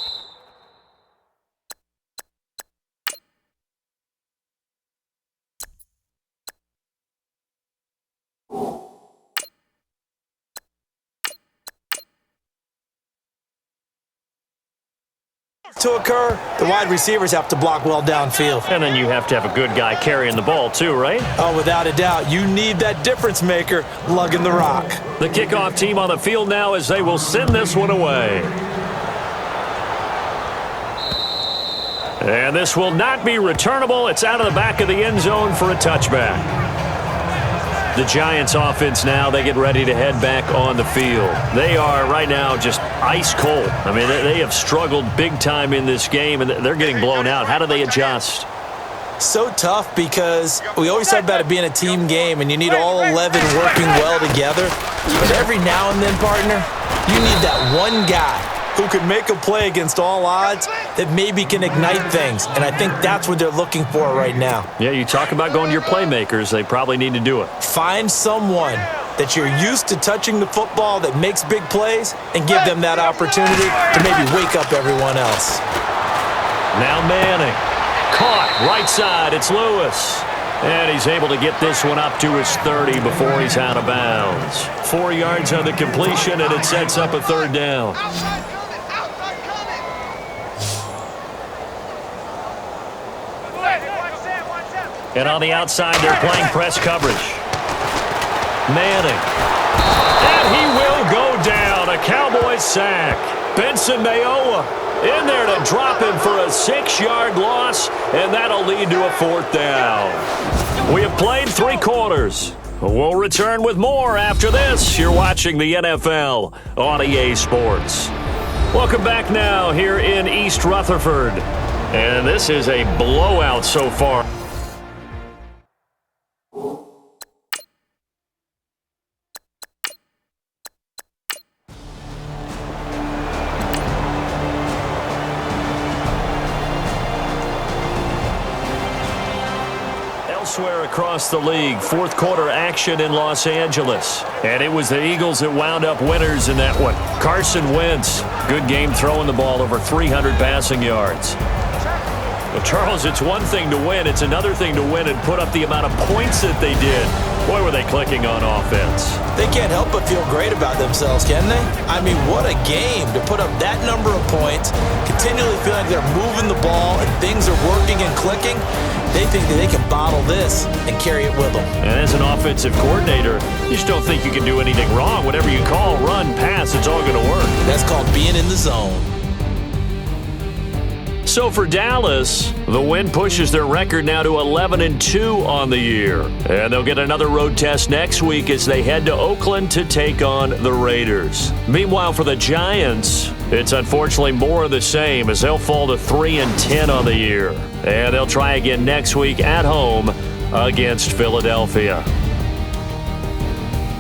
to occur, the wide receivers have to block well downfield. And then you have to have a good guy carrying the ball too, right? Oh, without a doubt. You need that difference maker lugging the rock. The kickoff team on the field now as they will send this one away. And this will not be returnable. It's out of the back of the end zone for a touchback. The Giants offense now, they get ready to head back on the field. They are right now just ice cold. I mean, they have struggled big time in this game, and they're getting blown out. How do they adjust? So tough because we always talk about it being a team game, and you need all 11 working well together. But every now and then, partner, you need that one guy who can make a play against all odds that maybe can ignite things. And I think that's what they're looking for right now. Yeah, you talk about going to your playmakers. They probably need to do it. Find someone that you're used to touching the football that makes big plays and give them that opportunity to maybe wake up everyone else. Now Manning. Caught right side. It's Lewis. And he's able to get this one up to his 30 before he's out of bounds. 4 yards on the completion, and it sets up a 3rd down. And on the outside, they're playing press coverage. Manning. And he will go down. A Cowboys sack. Benson Mayowa in there to drop him for a 6-yard loss, and that'll lead to a 4th down. We have played 3 quarters. We'll return with more after this. You're watching the NFL on EA Sports. Welcome back now here in East Rutherford. And this is a blowout so far. Elsewhere across the league, 4th quarter action in Los Angeles. And it was the Eagles that wound up winners in that one. Carson Wentz, good game throwing the ball, over 300 passing yards. Well, Charles, it's one thing to win. It's another thing to win and put up the amount of points that they did. Boy, were they clicking on offense. They can't help but feel great about themselves, can they? I mean, what a game to put up that number of points, continually feeling like they're moving the ball and things are working and clicking. They think that they can bottle this and carry it with them. And as an offensive coordinator, you just don't think you can do anything wrong. Whatever you call, run, pass, it's all going to work. That's called being in the zone. So for Dallas, the win pushes their record now to 11-2 on the year. And they'll get another road test next week as they head to Oakland to take on the Raiders. Meanwhile, for the Giants, it's unfortunately more of the same as they'll fall to 3-10 on the year. And they'll try again next week at home against Philadelphia.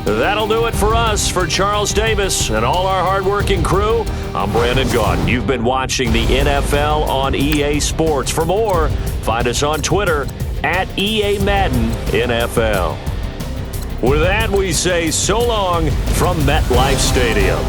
That'll do it for us. For Charles Davis and all our hardworking crew, I'm Brandon Gaudin. You've been watching the NFL on EA Sports. For more, find us on Twitter at EA Madden NFL. With that, we say so long from MetLife Stadium.